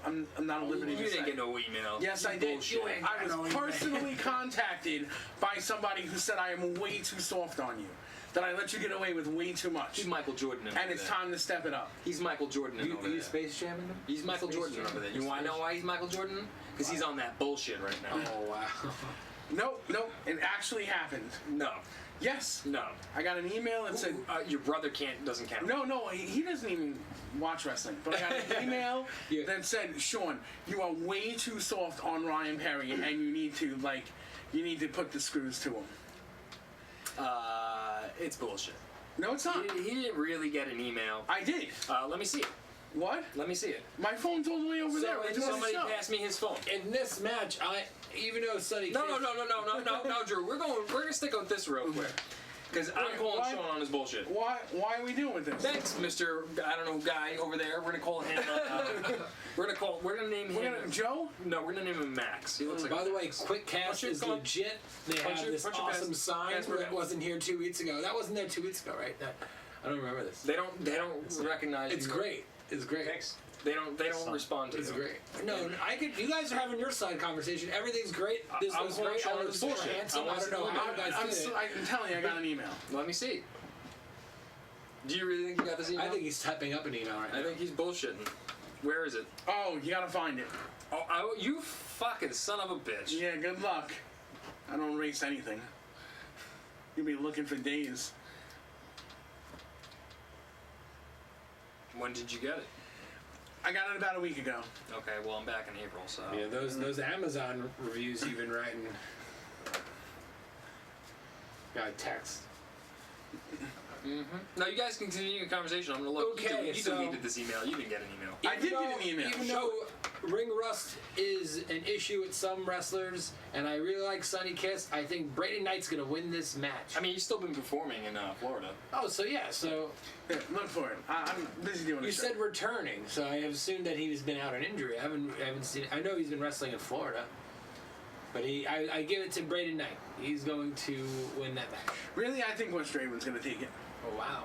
I'm not at liberty You to didn't say. get no email. Yes, I You did. bullshit. I was personally contacted by somebody who said I am way too soft on you. That I let you get away with way too much. He's Michael Jordan over And it's there. time to step it up. He's Michael Jordan over there. Space Jamming him? He's Michael Jordan over there. You want to know why he's Michael Jordan? Because he's on that bullshit right now. Oh wow. Nope. It actually happened. No. Yes. No. I got an email that said, Your brother doesn't count. no, he doesn't even watch wrestling. But I got an email Yeah. that said, Sean, you are way too soft on Ryan Perry, and you need to put the screws to him. It's bullshit. No, it's not. He didn't really get an email. I did. Let me see it. What? Let me see it. My phone's all the way over there. We're doing the Somebody show. pass me his phone. In this match, even though Sonny No, Kiss, Drew. We're gonna stick with this real quick. Because I'm calling Why- Sean on his bullshit. Why are we doing this? Thanks, Mr. I don't know guy over there. We're gonna call him. We're gonna name We're him. gonna Joe. No, we're gonna name him Max. He looks like. By the way, Quick Cast Punch it, is come on. legit. They Punch have it, this punch it, awesome pass- sign pass me that that. wasn't here 2 weeks ago. That wasn't there 2 weeks ago, right? I don't remember this. They don't recognize. It's you. great. It's great. Thanks. They don't respond to It's you. great. No, I could. You guys are having your side conversation. Everything's great. This I'm was calling great. Sean I on was his super bullshit. handsome. I want I don't to know know how you guys did it. I'm telling you, I got an email. Let me see. Do you really think you got this email? I think he's typing up an email right now. I think he's bullshitting. Where is it? Oh, you gotta find it. Oh, you fucking son of a bitch. Yeah, good luck. I don't erase anything. You'll be looking for days. When did you get it? I got it about a week ago. Okay, well I'm back in April, so. Yeah, those Amazon reviews you've been writing. Got a text. No, you guys continue your conversation. I'm gonna look. Okay, you so- deleted this email. You didn't get an email. I did get an email. Even Show though ring rust is an issue with some wrestlers, and I really like Sonny Kiss, I think Brady Knight's gonna win this match. I mean, you've still been performing in Florida. Oh, so yeah, so Here, look for it. I'm busy doing you a said show. returning, so I have assumed that he's been out on injury. I haven't seen. I know he's been wrestling in Florida, but I give it to Brady Knight. He's going to win that match. Really, I think West Raven's gonna take it. Oh wow!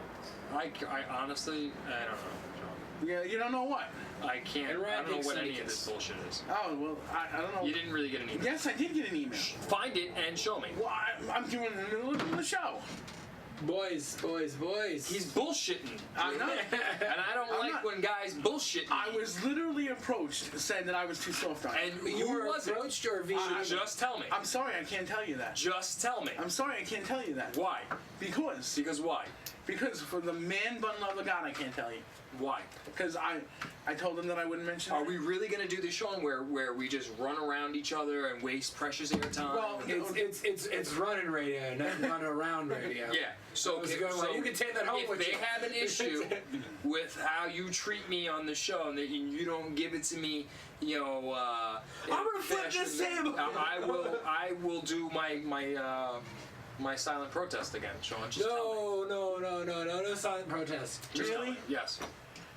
I honestly, I don't know. Yeah, you don't know what? I can't. And I don't know Randy what any Sonic of this is. bullshit is. Oh well, I don't know. You didn't really get an email. Yes, I did get an email. Find it and show me. Well, I'm doing it in the middle of the show. Boys. He's bullshitting. I'm not. And I don't I'm like not- when guys bullshit me. I was literally approached, said that I was too soft on it. And You who were was it? approached or via? Just tell me. I'm sorry, I can't tell you that. Just tell me. I'm sorry, I can't tell you that. Why? Because Because why? for the man bun lover God, I can't tell you. Why? Because I told him that I wouldn't mention Are it. we really gonna do this, Sean, where we just run around each other and waste precious airtime? Well, It's running radio, not run around radio. yeah. So, I was going, well, you can take that home if with they you. have an issue with how you treat me on the show and that you don't give it to me, you know, in I'm gonna a flip fashion this that- table. I will do my silent protest again, Sean. Just tell me. No silent protest. Just tell Really? me. Yes.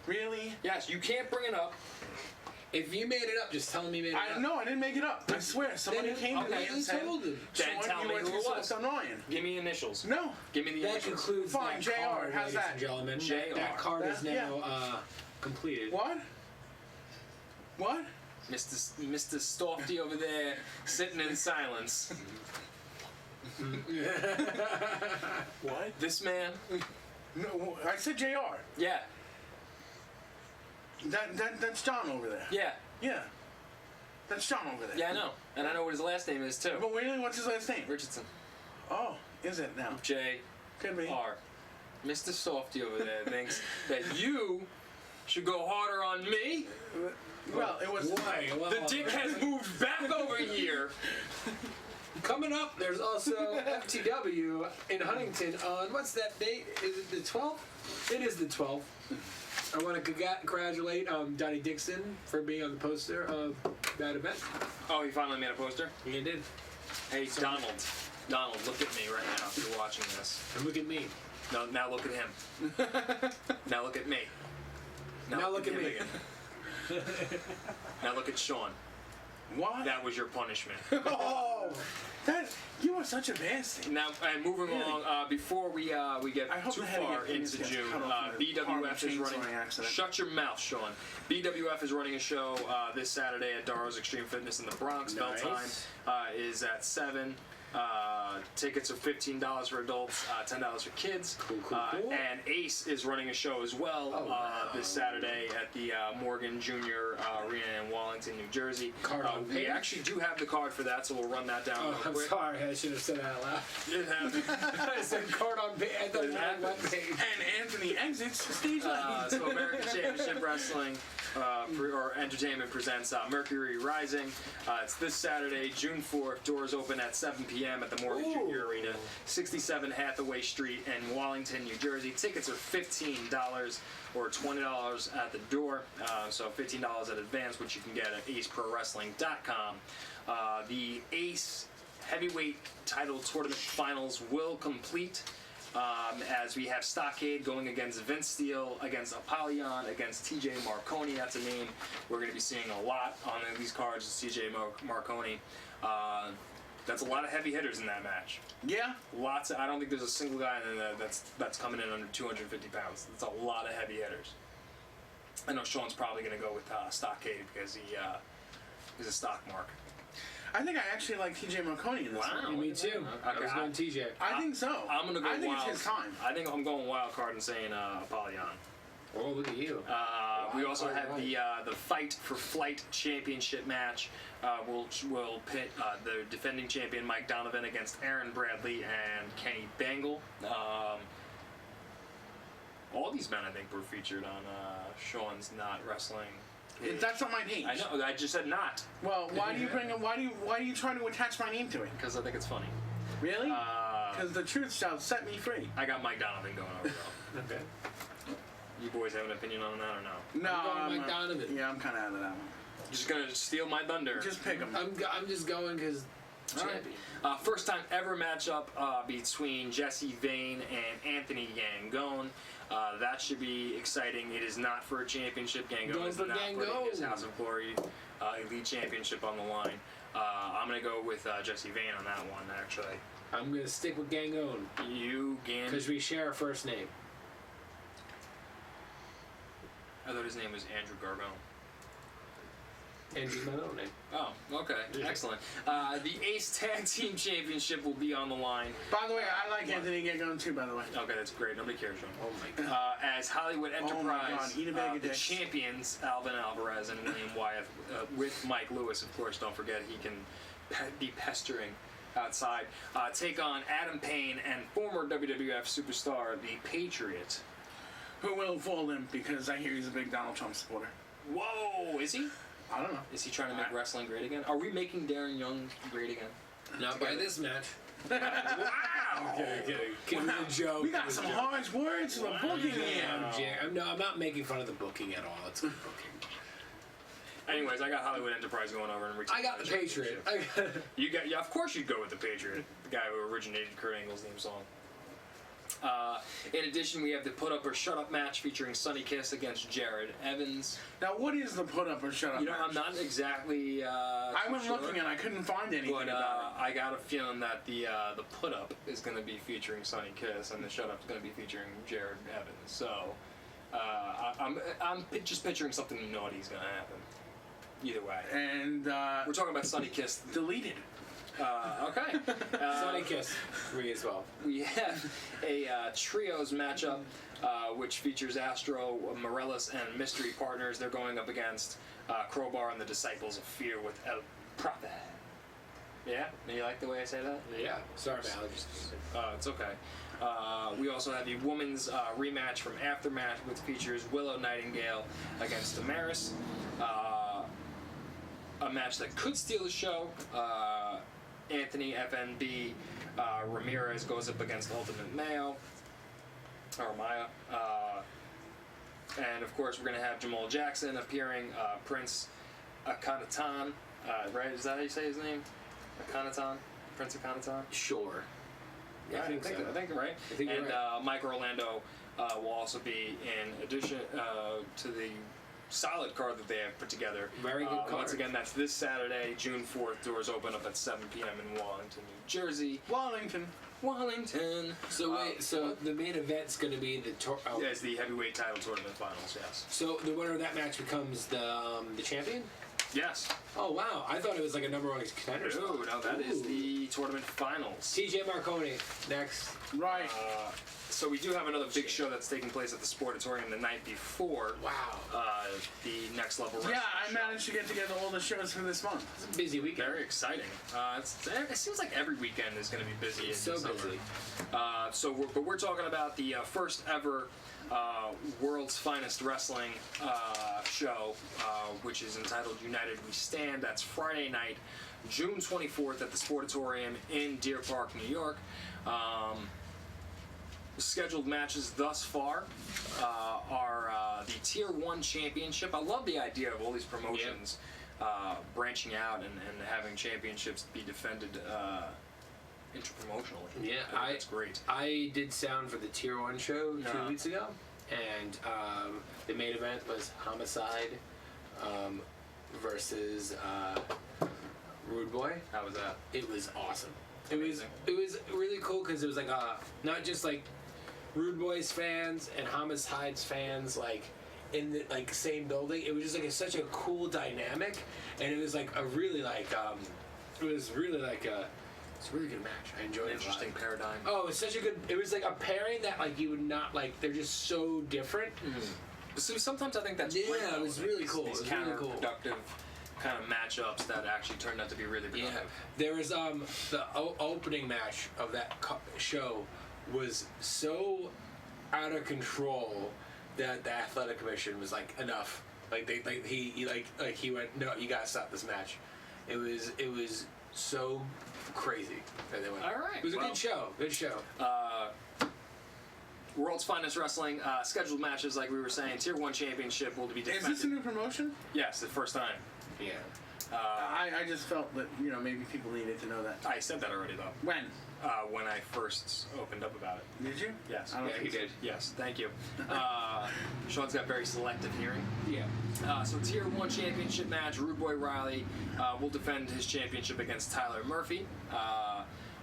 Really? Yes. You can't bring it up. If you made it up, just tell him you made it up. No, I didn't make it up. I swear. Somebody Then- came to me okay, and you said, told him. Then Sean, tell you me were who too it was. soft on Ryan. Give me initials. No. Give me the That initials. concludes Fine, that JR, card, how's ladies that? and gentlemen. JR. That card is Yeah. now completed. What? What? Mr. Stofty over there sitting in silence. What? This man, No, I said JR. yeah, That's John over there. yeah, Yeah. That's John over there. yeah, I know. And I know what his last name is too. But really, what's his last name? Richardson. Oh, is it now? J.R. Could be. Mr. Softy over there thinks that you should go harder on me. Well, it was. Why? Well, The dick has moved back over here. coming up, there's also FTW in Huntington on, what's that date? Is it the 12th? It is the 12th. I want to congratulate Donnie Dixon for being on the poster of that event. Oh, he finally made a poster? He did. Hey, Donald. Donald, look at me right now if you're watching this. And look at me. No, now look at him. Now look at me. Now look at him me. again. Now look at Sean. What? That was your punishment. Oh, you are such a bastard. Now, and moving Really? along, before we get I hope too the head far again into gets June, cut off in a horrible BWF is running. chainsaw accident. Shut your mouth, Sean. BWF is running a show this Saturday at Darrow's Extreme Fitness in the Bronx. Bell Nice. time is at 7. Tickets are $15 for adults, $10 for kids. Cool. And Ace is running a show as well this Saturday at the Morgan Junior Arena in Wallington, New Jersey. Card on We page? actually do have the card for that, so we'll run that down. Oh, real I'm quick. sorry. I should have said that out loud. It happened. I said card on page. I thought it was on web page. And Anthony exits stage left. So American Championship Wrestling or Entertainment presents Mercury Rising. It's this Saturday, June 4th. Doors open at 7 p.m. at the Morgan Junior Arena, 67 Hathaway Street in Wallington, New Jersey. Tickets are $15 or $20 at the door. So $15 at advance, which you can get at aceprowrestling.com. The Ace Heavyweight Title Tournament Finals will complete as we have Stockade going against Vince Steele, against Apollyon, against TJ Marconi. That's a name we're going to be seeing a lot on these cards. TJ Marconi. That's a lot of heavy hitters in that match. Yeah. Lots. I don't think there's a single guy in there that's coming in under 250 pounds. That's a lot of heavy hitters. I know Sean's probably going to go with Stockade because he's a stock mark. I think I actually like TJ Marconi in this one. Me too. I was going TJ. I think so. I'm gonna go I think wild. it's his time. I think I'm going wild card and saying Apollyon. Oh, look at you. We also have the Fight for Flight Championship match. We'll pit the defending champion Mike Donovan against Aaron Bradley and Kenny Bangle. All these men, I think, were featured on Sean's Not Wrestling. That's not my name. I know. I just said not Well, why do you bring? Why do you try to attach my name to it? because I think it's funny. Really? Because the truth shall set me free. I got Mike Donovan going over though. Okay. You boys have an opinion on that or no? No, I'm going Mike not. Donovan. Yeah, I'm kind of out of that one. Just gonna steal my thunder. Just pick him. I'm just going because champion. First time ever matchup between Jesse Vane and Anthony Gangone. That should be exciting. It is not for a championship. Gangone Going is for not putting his Gangone. House of Glory Elite Championship on the line. I'm going to go with Jesse Vane on that one, actually. I'm going to stick with Gangone You, because we share a first name. I thought his name was Andrew Gargone. Andrew's my own name. Oh, okay. Excellent. The Ace Tag Team Championship will be on the line. By the way, I like Anthony Gangone too. By the way. Okay, that's great. Nobody cares, Sean. Oh my god. As Hollywood Oh my Enterprise, God, eat a bag of the dicks. champions, Alvin Alvarez and William Wyeth, with Mike Lewis, of course. Don't forget he can be pestering outside. Take on Adam Payne and former WWF superstar, the Patriot. Who will fall in because I hear he's a big Donald Trump supporter. Whoa, is he? I don't know. Is he trying to make wrestling great again? Are we making Darren Young great again? Not by this match. Wow! Give me a joke. We got some harsh words for the booking here. I'm not making fun of the booking at all. It's good booking. Anyways, I got Hollywood Enterprise going over and I got the Patriot. You got, yeah, of course you'd go with the Patriot, the guy who originated Kurt Angle's theme song. In addition, we have the Put Up or Shut Up match featuring Sonny Kiss against Jared Evans. Now, what is the put up or shut up? You know, match? I'm not exactly. I went sure, looking and I couldn't find anything but about I got a feeling that the Put Up is going to be featuring Sonny Kiss and the Shut Up is going to be featuring Jared Evans. So I'm just picturing something naughty is going to happen. Either way, it. And we're talking about Sonny Kiss. deleted. Okay. Sonny Kiss. Me as well. We have a trios matchup, which features Astro, Morellis, and Mystery Partners. They're going up against Crowbar and the Disciples of Fear with El Prophet. Yeah? You like the way I say that? Yeah. Sorry, man. allergies. It's okay. We also have the women's rematch from Aftermath, which features Willow Nightingale against Damaris. A match that could steal the show. Anthony FNB Ramirez goes up against Ultimate Mayo, or Maya. And of course, we're going to have Jamal Jackson appearing, Prince Akhenaton. Right? Is that how you say his name? Akhenaton? Prince Akhenaton? Sure. Yeah, I think so. I think you're right. I think you're and right. Mike Orlando will also be in addition to the solid card that they have put together. Very good card. Once again, that's this Saturday, June 4th. Doors open up at 7 p.m. in Wallington, New Jersey. Wallington. So wait, so the main event's going to be the Yeah, it's the heavyweight title tournament finals. Yes. So the winner of that match becomes the champion? Yes. Oh wow! I thought it was like a number one contender. No, that is the tournament finals. TJ Marconi next. Right. So we do have another big show that's taking place at the Sportatorium the night before. Wow. The Next Level Wrestling Yeah, I show. managed to get together all the shows for this month. It's a busy weekend. Very exciting. It seems like every weekend is going to be busy. It's in so the summer. busy. But we're talking about the first ever World's Finest Wrestling show, which is entitled United We Stand. That's Friday night, June 24th at the Sportatorium in Deer Park, New York. Scheduled matches thus far are the Tier 1 Championship. I love the idea of all these promotions branching out and having championships be defended interpromotionally. Yeah, I think that's great. I did sound for the Tier 1 show 2 Yeah. weeks ago, and the main event was Homicide versus Rude Boy. How was that? It was awesome. Amazing. It was really cool because it was like not just like Rude Boys fans and Homicide's fans like in the like same building. It was just like such a cool dynamic, and it was like a really like it was really like it's a really good match. I enjoyed it. Interesting paradigm. Oh, it's such a good. It was like a pairing that like you would not like. They're just so different. So sometimes I think that's Yeah, great, it was though, really these- cool. These It was really cool. counterproductive kind of matchups that actually turned out to be really Yeah, productive. there was the opening match of that show was so out of control that the athletic commission was like enough. Like he went, no, you gotta stop this match. It was so crazy that they went. All right, It was a well- good show. Good show. World's Finest Wrestling scheduled matches, like we were saying. Tier 1 championship will be Is defended. this a new promotion? Yes, the first time. Yeah. I just felt that maybe people needed to know that. I said that already though. When When I first opened up about it. did you? Yes. I don't Yeah, think he did. Yes, thank you. Sean's got very selective hearing. Yeah. So Tier 1 championship match, Rude Boy Riley will defend his championship against Tyler Murphy.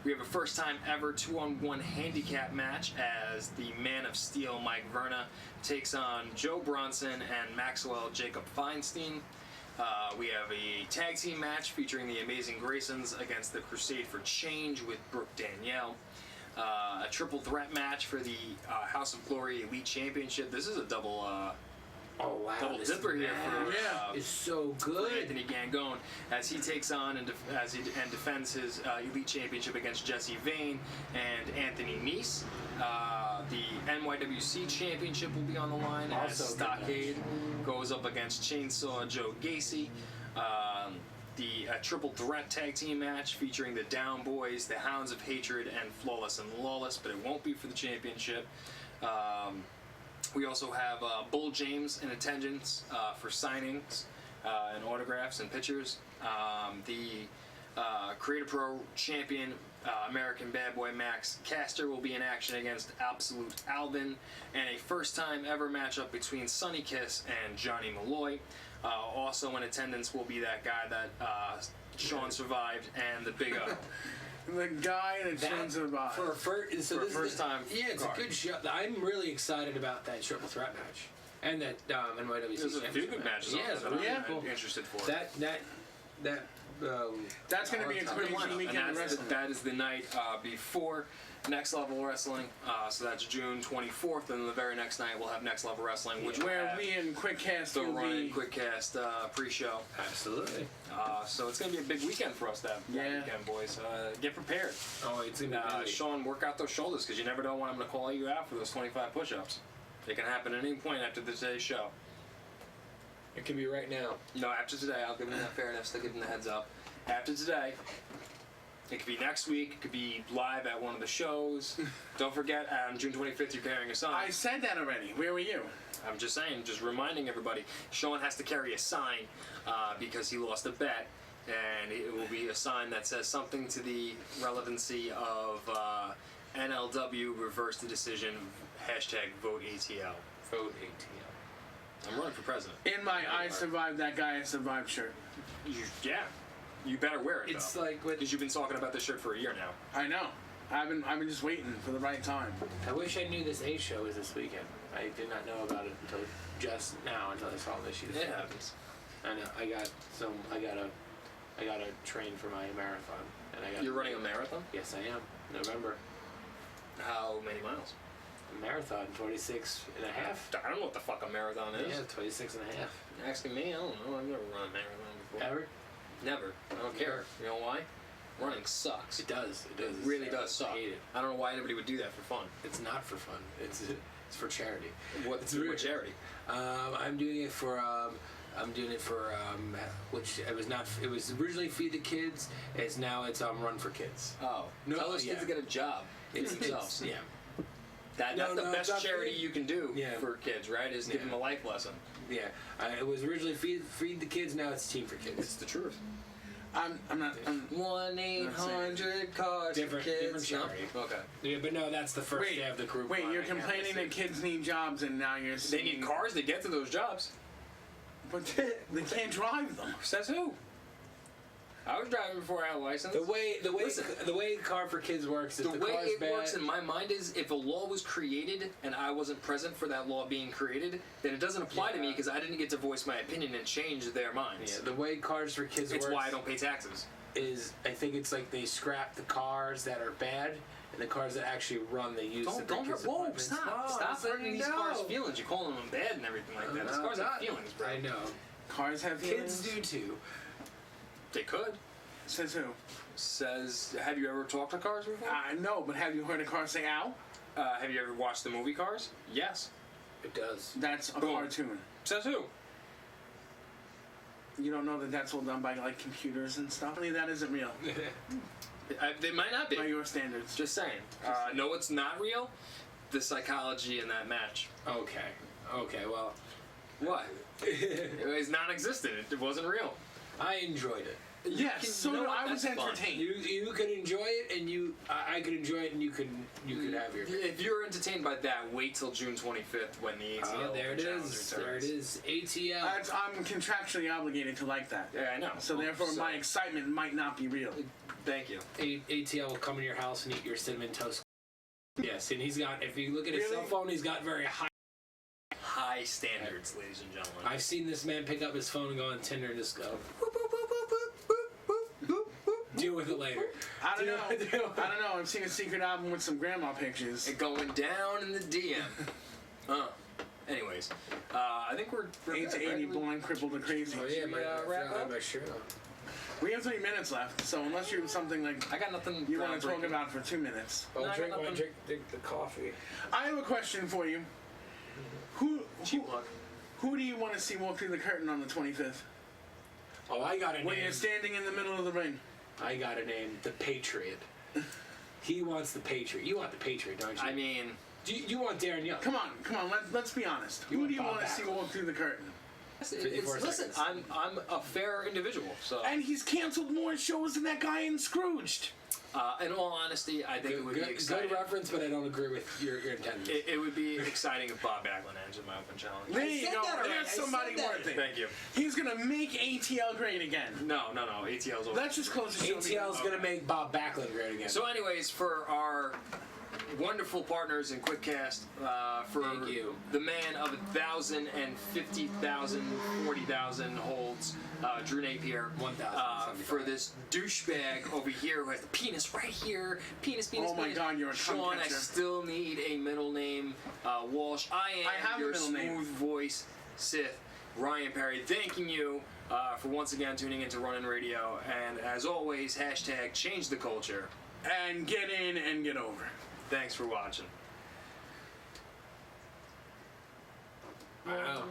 We have a first time ever 2-on-1 handicap match as the Man of Steel, Mike Verna, takes on Joe Bronson and Maxwell Jacob Feinstein. We have a tag team match featuring the Amazing Graysons against the Crusade for Change with Brooke Danielle. A triple threat match for the House of Glory Elite Championship. This is a double Oh wow. double this dipper here for match is so for good. Anthony Gangone as he takes on and defends his Elite Championship against Jesse Vane and Anthony Nese. The NYWC Championship will be on the line as Also a good Stockade goes up against Chainsaw Joe Gacy. The triple threat tag team match featuring the Down Boys, the Hounds of Hatred, and Flawless and Lawless, but it won't be for the championship. We also have Bull James in attendance for signings and autographs and pictures. The Creator Pro champion, American Bad Boy Max Caster, will be in action against Absolute Alvin, and a first-time ever matchup between Sonny Kiss and Johnny Malloy. Also in attendance will be that guy that Sean survived and the Big O. The guy that Sean survived. For a first, For a first-time Yeah, it's card. a good show. I'm really excited about that triple threat match and that NYWC. There's a few championship good matches match. on Yeah, there that I'm Yeah. cool. interested for. That. That's going to be a Good crazy lineup. weekend And of wrestling. that is the night before Next Level Wrestling. So that's June 24th, and the very next night we'll have Next Level Wrestling, which will Where have we in Quickcast the will Ryan be. Quickcast pre-show. Absolutely. So it's going to be a big weekend for us that Yeah. weekend, boys. Get prepared. Oh, it's gonna be busy. Sean, work out those shoulders because you never know when I'm going to call you out for those 25 push-ups. It can happen at any point after today's show. It could be right now. No, after today, I'll give him that fairness to give him the heads up. After today, it could be next week, it could be live at one of the shows. Don't forget, on June 25th, you're carrying a sign. I said that already. Where were you? I'm just saying, just reminding everybody, Sean has to carry a sign because he lost a bet, and it will be a sign that says something to the relevancy of NLW reverse the decision, hashtag vote ATL. Vote ATL. I'm running for president. In my I survived that guy I survived shirt. Yeah. You better wear it, It's though. like what Because you've been talking about this shirt for a year now. I know. I've been just waiting for the right time. I wish I knew this A show was this weekend. I did not know about it until just now, until I saw this shit. It happens. I know. I got to train for my marathon, and I got. You're running a marathon? Yes, I am. November. How many miles? A marathon, 26 and a half. I don't know what the fuck a marathon is. Yeah, 26 and a half. You're asking me? I don't know. I've never run a marathon before. Ever? Never. I don't care. You know why? Running sucks. It does. It does. It really does suck. I hate it. I don't know why anybody would do that for fun. It's not for fun. It's for charity. What's weird. what charity? I'm doing it for. Which it was not. It was originally Feed the Kids. It's Run for Kids. Oh. No, Tell those kids yeah. to get a job. It's themselves. yeah. That's No, the no, best not charity free. you can do Yeah. for kids, right? Is give Yeah. them a life lesson. Yeah, it was originally Feed the Kids. Now it's Team for Kids. It's the truth. I'm not. 1-800-CARS. Different charity. Okay. Yeah, but no, that's the first day of the group. Wait, you're I complaining that kids need jobs, and now you're They saying need cars to get to those jobs. but they can't drive them. Says who? I was driving before I had a license. Listen. The way Car for Kids works is The the way car's it bad. works in my mind is if a law was created and I wasn't present for that law being created, then it doesn't apply to me Yeah. because I didn't get to voice my opinion and change their minds. Yeah, the way Cars for Kids It's works why I don't pay taxes. is I think it's like they scrap the cars that are bad and the cars that actually run they use to Don't bring kids whoa, appointments. stop. No, Stop I'm saying hurting these no. cars' feelings. You're calling them bad and everything like that. These No, cars have not- feelings, bro. I know. Cars have Kids feelings. do too. They could. Says who? Says, have you ever talked to Cars before? No, but have you heard a car say "ow"? Have you ever watched the movie Cars? Yes. It does. That's a Boom. cartoon. Says who? You don't know that that's all done by like computers and stuff. Only that isn't real They might not be. by your standards. Just saying. No, it's not real. The psychology in that match. Okay. Okay. Well, What? It was non-existent. It wasn't real. I enjoyed it. Yes, so you know what? I was That's fun. entertained. You could enjoy it, and I could enjoy it, and you could have your. If you're entertained by that, wait till June 25th when the ATL Oh, there it Challenge is. There it returns. is. ATL. I'm contractually obligated to like that. Yeah, I know. So therefore, my excitement might not be real. Thank you. ATL will come to your house and eat your cinnamon toast. Yes, and he's got. If you look at his Really? cell phone, he's got very high. High standards, ladies and gentlemen. I've seen this man pick up his phone and go on Tinder and just go. Deal with it later. I don't know. I Do- don't know. I've seen a secret album with some grandma pictures. It going down in the DM. Anyways, I think we're 8 to good, 80, right? blind, crippled, or crazy. Oh yeah, my wrap up? my shirt on. We have 3 minutes left, so unless you have something like I got nothing. you want to talk groundbreaking. about for 2 minutes, Oh, No, I got nothing. drink the coffee. I have a question for you. Who Cheap luck. who do you want to see walk through the curtain on the 25th? Oh, I got a When name. you're standing in the middle of the ring. I got a name. The Patriot. He wants the Patriot. You want the Patriot, don't you? I mean, you want Darren Young? Come on. Let's be honest. Who want do you Bob want to see Backlund. walk through the curtain? 54 listen. seconds. I'm a fair individual, so. And he's canceled more shows than that guy in Scrooged. In all honesty, I think it would be exciting. Good reference, but I don't agree with your intentions. It would be exciting if Bob Backlund entered my open challenge. There you said go. that already. There's I somebody said that. worth it. Thank you. He's gonna make ATL great again. No. ATL's over. Let's just close the show. ATL's gonna make Bob Backlund great again. So, anyways, for our wonderful partners in QuickCast, for Thank you. the man of 1,000 and 50,000, 40,000 holds, Drew Napier, 1,000, for this douchebag over here who has the penis right here, penis. Oh my penis. God, you're a tongue Sean, I catcher. still need a middle name. Walsh, I have am a your middle smooth name. voice Sith, Ryan Perry, thanking you for once again tuning into Running Radio, and as always, hashtag change the culture. And get in and get over. Thanks for watching. Wow.